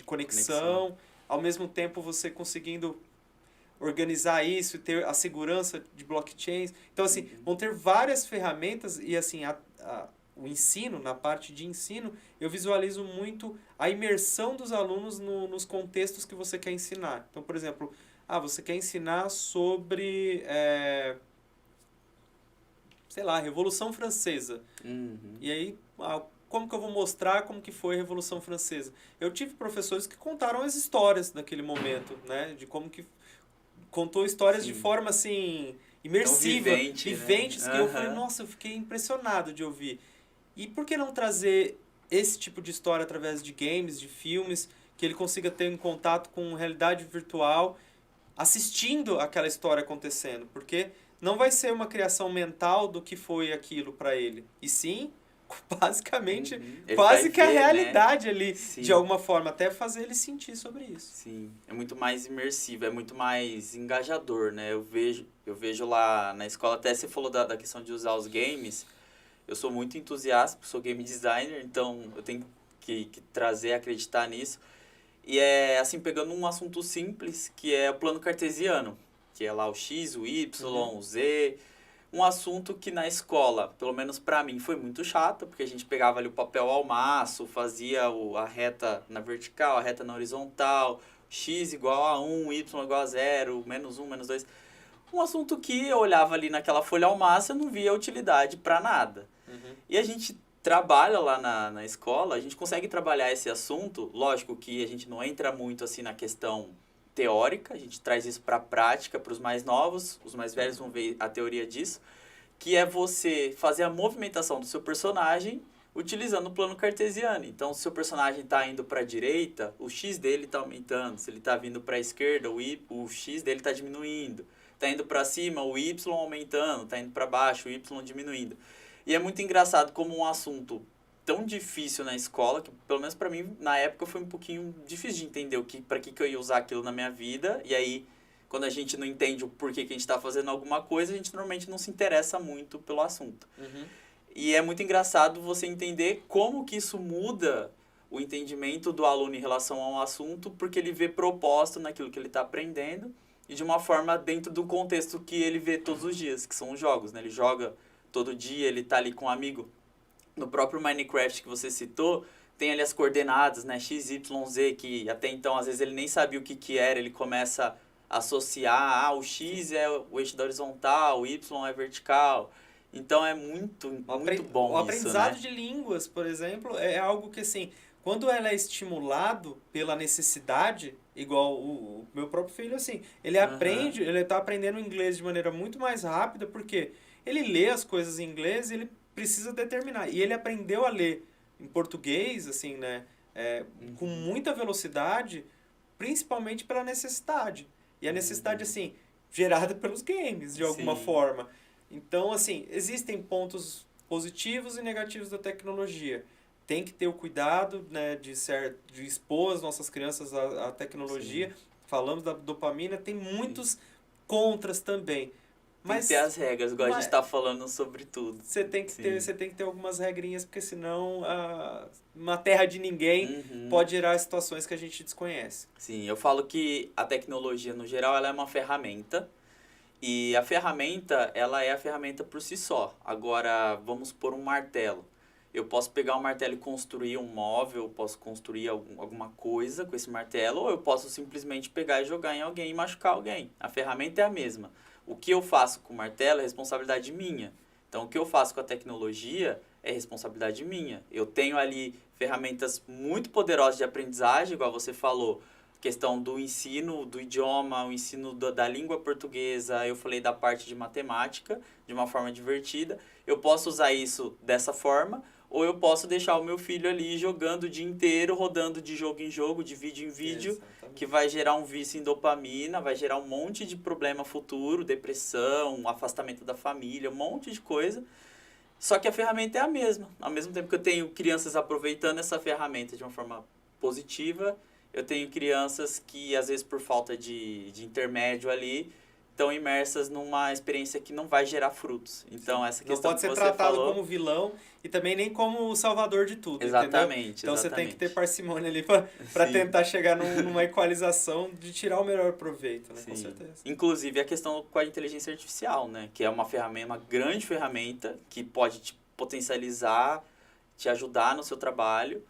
conexão. Ao mesmo tempo, você conseguindo organizar isso e ter a segurança de blockchains. Então, assim, vão ter várias ferramentas e, assim, o ensino, na parte de ensino, eu visualizo muito a imersão dos alunos nos contextos que você quer ensinar. Então, por exemplo, você quer ensinar sobre, sei lá, a Revolução Francesa. Uhum. E aí, como que eu vou mostrar como que foi a Revolução Francesa? Eu tive professores que contaram as histórias daquele momento, né? De como que contou histórias de forma, assim, imersiva, viventes, né? que eu falei, nossa, eu fiquei impressionado de ouvir. E por que não trazer esse tipo de história através de games, de filmes, que ele consiga ter um contato com realidade virtual, assistindo aquela história acontecendo? Porque não vai ser uma criação mental do que foi aquilo para ele, e sim, basicamente, quase que a realidade, né? Ali, sim, de alguma forma, até fazer ele sentir sobre isso. Sim, é muito mais imersivo, é muito mais engajador, né? Eu vejo lá na escola, até você falou da questão de usar os games, eu sou muito entusiasta, sou game designer, então eu tenho que trazer, acreditar nisso. E é assim, pegando um assunto simples, que é o plano cartesiano, que é lá o X, o Y, o Z. Um assunto que na escola, pelo menos pra mim, foi muito chato, porque a gente pegava ali o papel ao maço, fazia a reta na vertical, a reta na horizontal, X igual a 1, Y igual a 0, menos 1, menos 2. Um assunto que eu olhava ali naquela folha ao maço e não via utilidade pra nada. E a gente trabalha lá na escola, a gente consegue trabalhar esse assunto, lógico que a gente não entra muito assim na questão teórica, a gente traz isso para a prática, para os mais novos, os mais velhos vão ver a teoria disso, que é você fazer a movimentação do seu personagem utilizando o plano cartesiano. Então, se o seu personagem está indo para a direita, o X dele está aumentando, se ele está vindo para a esquerda, o X dele está diminuindo, está indo para cima, o Y aumentando, está indo para baixo, o Y diminuindo. E é muito engraçado como um assunto tão difícil na escola, que pelo menos para mim, na época, foi um pouquinho difícil de entender para que eu ia usar aquilo na minha vida. E aí, quando a gente não entende o porquê que a gente está fazendo alguma coisa, a gente normalmente não se interessa muito pelo assunto. E é muito engraçado você entender como que isso muda o entendimento do aluno em relação a um assunto, porque ele vê propósito naquilo que ele está aprendendo e de uma forma dentro do contexto que ele vê todos os dias, que são os jogos, né? Ele joga todo dia, ele tá ali com um amigo. No próprio Minecraft que você citou, tem ali as coordenadas, né? X, Y, Z, que até então, às vezes, ele nem sabia o que era. Ele começa a associar, o X é o eixo da horizontal, o Y é vertical. Então, é muito bom o aprendizado, isso, né? de línguas, por exemplo, é algo que, assim, quando ela é estimulado pela necessidade, igual o meu próprio filho, assim, ele aprende, ele tá aprendendo inglês de maneira muito mais rápida, porque ele lê as coisas em inglês e ele precisa determinar. E ele aprendeu a ler em português, assim, né? Com muita velocidade, principalmente pela necessidade. E a necessidade, assim, gerada pelos games, de alguma forma. Então, assim, existem pontos positivos e negativos da tecnologia. Tem que ter o cuidado, né, de expor as nossas crianças à tecnologia. Sim. Falamos da dopamina, tem muitos contras também. Mas tem que ter as regras, igual a gente está falando sobre tudo. Você tem que ter algumas regrinhas, porque senão uma terra de ninguém pode gerar situações que a gente desconhece. Sim, eu falo que a tecnologia, no geral, ela é uma ferramenta. E a ferramenta, ela é a ferramenta por si só. Agora, vamos pôr um martelo. Eu posso pegar um martelo e construir um móvel, eu posso construir alguma coisa com esse martelo, ou eu posso simplesmente pegar e jogar em alguém e machucar alguém. A ferramenta é a mesma. O que eu faço com o martelo é responsabilidade minha. Então, o que eu faço com a tecnologia é responsabilidade minha. Eu tenho ali ferramentas muito poderosas de aprendizagem, igual você falou, questão do ensino do idioma, o ensino da língua portuguesa, eu falei da parte de matemática, de uma forma divertida. Eu posso usar isso dessa forma, ou eu posso deixar o meu filho ali jogando o dia inteiro, rodando de jogo em jogo, de vídeo em vídeo, exatamente, que vai gerar um vício em dopamina, vai gerar um monte de problema futuro, depressão, afastamento da família, um monte de coisa. Só que a ferramenta é a mesma. Ao mesmo tempo que eu tenho crianças aproveitando essa ferramenta de uma forma positiva, eu tenho crianças que, às vezes, por falta de intermédio ali, estão imersas numa experiência que não vai gerar frutos. Então, essa questão que você falou... Não pode ser tratado como vilão e também nem como o salvador de tudo, exatamente, entendeu? Então, exatamente. Você tem que ter parcimônia ali para tentar chegar numa equalização de tirar o melhor proveito, né? Sim. Com certeza. Inclusive, a questão com a inteligência artificial, né? Que é uma ferramenta, uma grande ferramenta que pode te potencializar te ajudar no seu trabalho.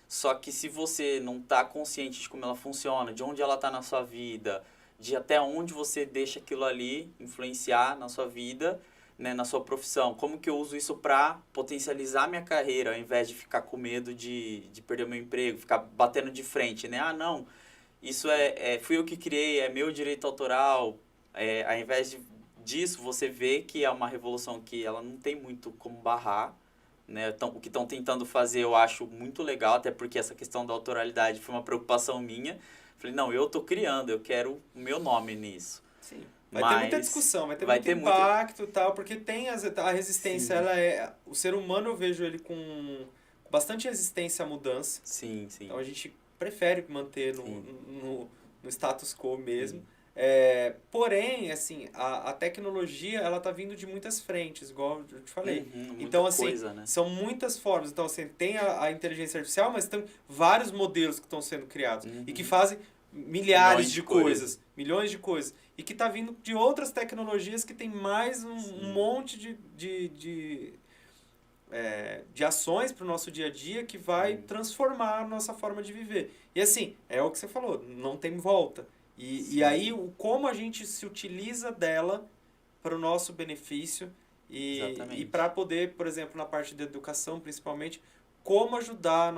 Só que se você não está consciente de como ela funciona, de onde ela está na sua vida, de até onde você deixa aquilo ali influenciar na sua vida, né, na sua profissão, como que eu uso isso para potencializar minha carreira, ao invés de ficar com medo de perder o meu emprego, ficar batendo de frente, né? Ah, não, isso fui eu que criei, é meu direito autoral. Ao invés disso, você vê que é uma revolução que ela não tem muito como barrar, né? O que estão tentando fazer eu acho muito legal, até porque essa questão da autoralidade foi uma preocupação minha. Falei, não, eu tô criando, eu quero o meu nome nisso. Sim. Vai ter muita discussão, vai ter muito impacto e tal, porque tem a resistência, o ser humano eu vejo ele com bastante resistência à mudança. Sim, sim. Então a gente prefere manter no status quo mesmo. Sim. Porém, assim, a tecnologia, ela tá vindo de muitas frentes, igual eu te falei. Então, assim, coisa, né? são muitas formas. Então, assim, tem a inteligência artificial, mas tem vários modelos que estão sendo criados e que fazem milhões de coisas. E que tá vindo de outras tecnologias que tem mais um monte de ações para o nosso dia a dia que vai transformar a nossa forma de viver. E assim, é o que você falou, não tem volta. E aí, como a gente se utiliza dela para o nosso benefício e para poder, por exemplo, na parte da educação, principalmente, como ajudar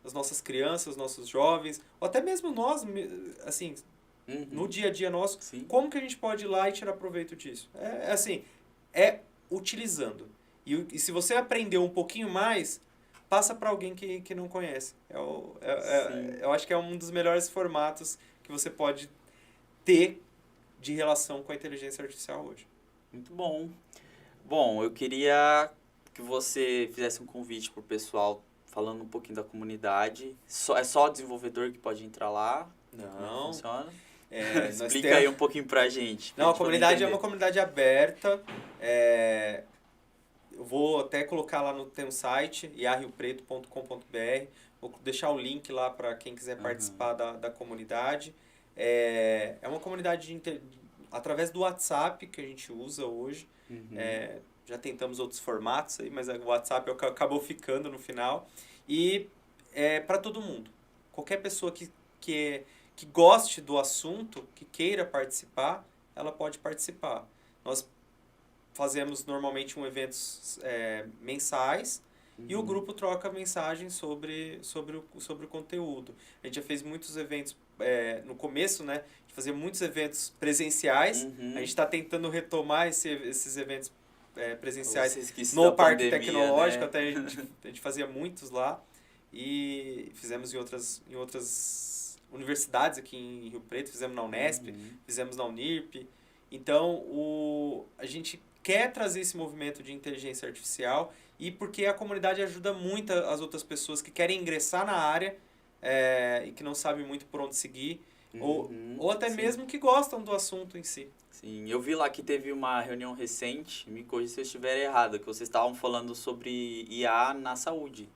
as nossas crianças, os nossos jovens, ou até mesmo nós, assim, no dia a dia nosso, como que a gente pode ir lá e tirar proveito disso? É utilizando. E se você aprendeu um pouquinho mais, passa para alguém que não conhece. Eu acho que é um dos melhores formatos que você pode ter de relação com a inteligência artificial hoje. Muito bom. Bom, eu queria que você fizesse um convite para o pessoal falando um pouquinho da comunidade. É só desenvolvedor que pode entrar lá? Não funciona? Explica aí um pouquinho pra gente. Não, a comunidade é uma comunidade aberta. Eu vou até colocar lá tem um site, iarriopreto.com.br. Vou deixar o link lá para quem quiser participar da comunidade. É uma comunidade através do WhatsApp que a gente usa hoje. Já tentamos outros formatos aí, mas o WhatsApp acabou ficando no final. E é para todo mundo. Qualquer pessoa que goste do assunto, que queira participar, ela pode participar. Nós fazemos normalmente eventos mensais e o grupo troca mensagens sobre o conteúdo. A gente já fez muitos eventos no começo, né? De fazer muitos eventos presenciais. A gente está tentando retomar esses eventos presenciais no Parque Tecnológico, né? Até a gente fazia muitos lá e fizemos em outras universidades aqui em Rio Preto, fizemos na Unesp, fizemos na Unirp. Então, a gente quer trazer esse movimento de inteligência artificial e porque a comunidade ajuda muito as outras pessoas que querem ingressar na área e que não sabem muito por onde seguir, ou até mesmo que gostam do assunto em si. Sim, eu vi lá que teve uma reunião recente, me corrija se eu estiver errado, que vocês estavam falando sobre IA na saúde.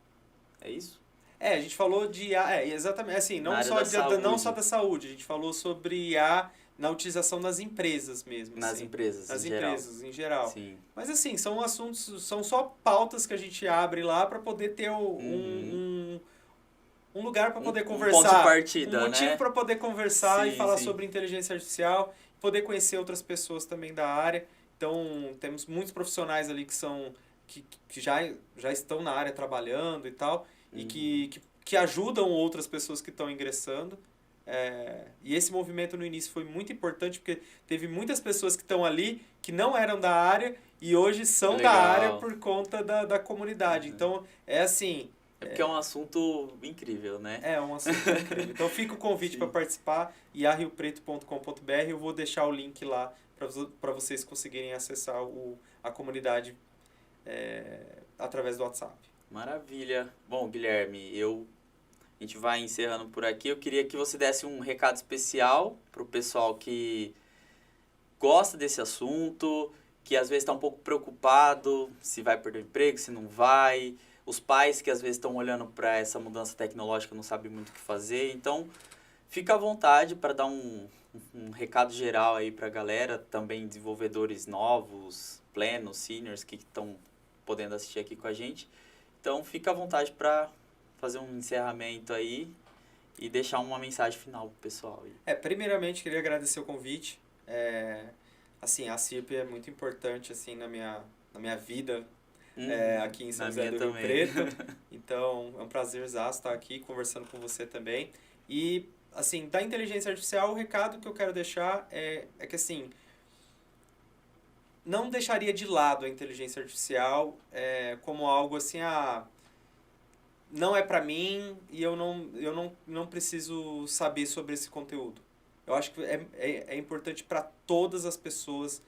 É isso? A gente falou de IA, exatamente, assim, não só da saúde, a gente falou sobre IA na utilização das empresas mesmo. Nas empresas em geral. Sim. Mas assim, são assuntos, são só pautas que a gente abre lá para poder ter um lugar para poder conversar. Um ponto de partida, um motivo para poder conversar e falar sobre inteligência artificial, poder conhecer outras pessoas também da área. Então, temos muitos profissionais ali que já estão na área trabalhando e tal, e que ajudam outras pessoas que estão ingressando. E esse movimento no início foi muito importante porque teve muitas pessoas que estão ali que não eram da área e hoje são da área por conta da comunidade. Então, assim... porque é um assunto incrível, né? É um assunto incrível. Então, fica o convite para participar, iarriopreto.com.br. Eu vou deixar o link lá para vocês conseguirem acessar a comunidade através do WhatsApp. Maravilha. Bom, Guilherme, a gente vai encerrando por aqui. Eu queria que você desse um recado especial para o pessoal que gosta desse assunto, que às vezes está um pouco preocupado se vai perder o emprego, se não vai. Os pais que às vezes estão olhando para essa mudança tecnológica não sabem muito o que fazer. Então, fica à vontade para dar um recado geral aí para a galera, também desenvolvedores novos, plenos, seniors que estão podendo assistir aqui com a gente. Então, fica à vontade para fazer um encerramento aí e deixar uma mensagem final pro pessoal. Primeiramente, queria agradecer o convite. Assim, a CIRP é muito importante assim, na minha vida aqui em São José do Rio Preto. Então, é um prazer estar aqui conversando com você também. E, assim, da inteligência artificial, o recado que eu quero deixar é que, assim, não deixaria de lado a inteligência artificial como algo assim, não é para mim e eu não preciso saber sobre esse conteúdo. Eu acho que é importante para todas as pessoas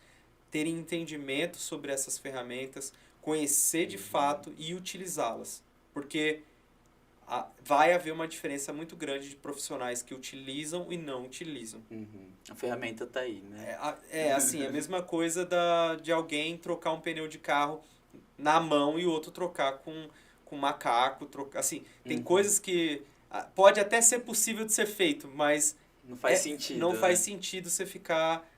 terem entendimento sobre essas ferramentas, conhecer de fato e utilizá-las. Porque vai haver uma diferença muito grande de profissionais que utilizam e não utilizam. A ferramenta está aí, né? Assim, a mesma coisa de alguém trocar um pneu de carro na mão e o outro trocar com macaco. Assim, tem coisas que pode até ser possível de ser feito, mas não faz sentido. Não faz sentido você ficar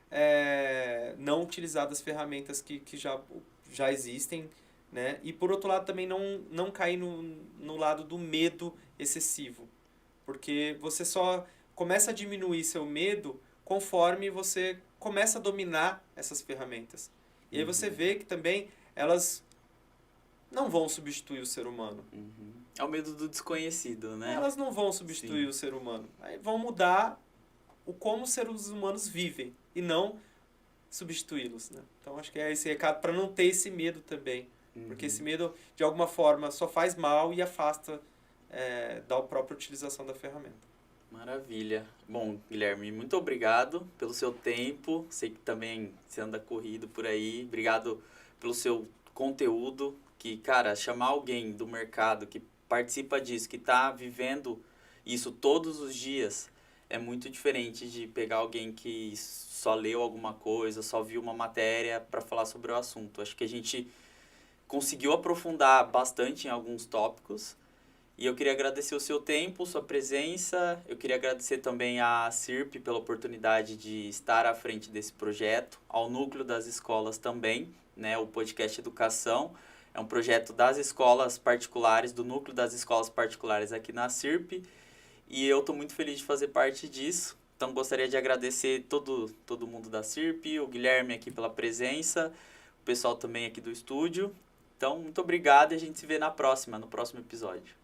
não utilizar das ferramentas que já existem. Né? E, por outro lado, também não cair no lado do medo excessivo. Porque você só começa a diminuir seu medo conforme você começa a dominar essas ferramentas. E aí você vê que também elas não vão substituir o ser humano. É o medo do desconhecido, né? Elas não vão substituir o ser humano. Aí vão mudar como os seres humanos vivem e não substituí-los. Né? Então, acho que é esse recado para não ter esse medo também. Porque esse medo, de alguma forma, só faz mal e afasta da própria utilização da ferramenta. Maravilha. Bom, Guilherme, muito obrigado pelo seu tempo. Sei que também você anda corrido por aí. Obrigado pelo seu conteúdo. Que, cara, chamar alguém do mercado que participa disso, que está vivendo isso todos os dias, é muito diferente de pegar alguém que só leu alguma coisa, só viu uma matéria para falar sobre o assunto. Acho que a gente conseguiu aprofundar bastante em alguns tópicos e eu queria agradecer o seu tempo, sua presença. Eu queria agradecer também à CIRP pela oportunidade de estar à frente desse projeto, ao Núcleo das Escolas também, né, o podcast Educação. É um projeto das escolas particulares, do Núcleo das Escolas Particulares aqui na CIRP, e eu estou muito feliz de fazer parte disso. Então, gostaria de agradecer todo mundo da CIRP, o Guilherme aqui pela presença, o pessoal também aqui do estúdio. Então, muito obrigado e a gente se vê no próximo episódio.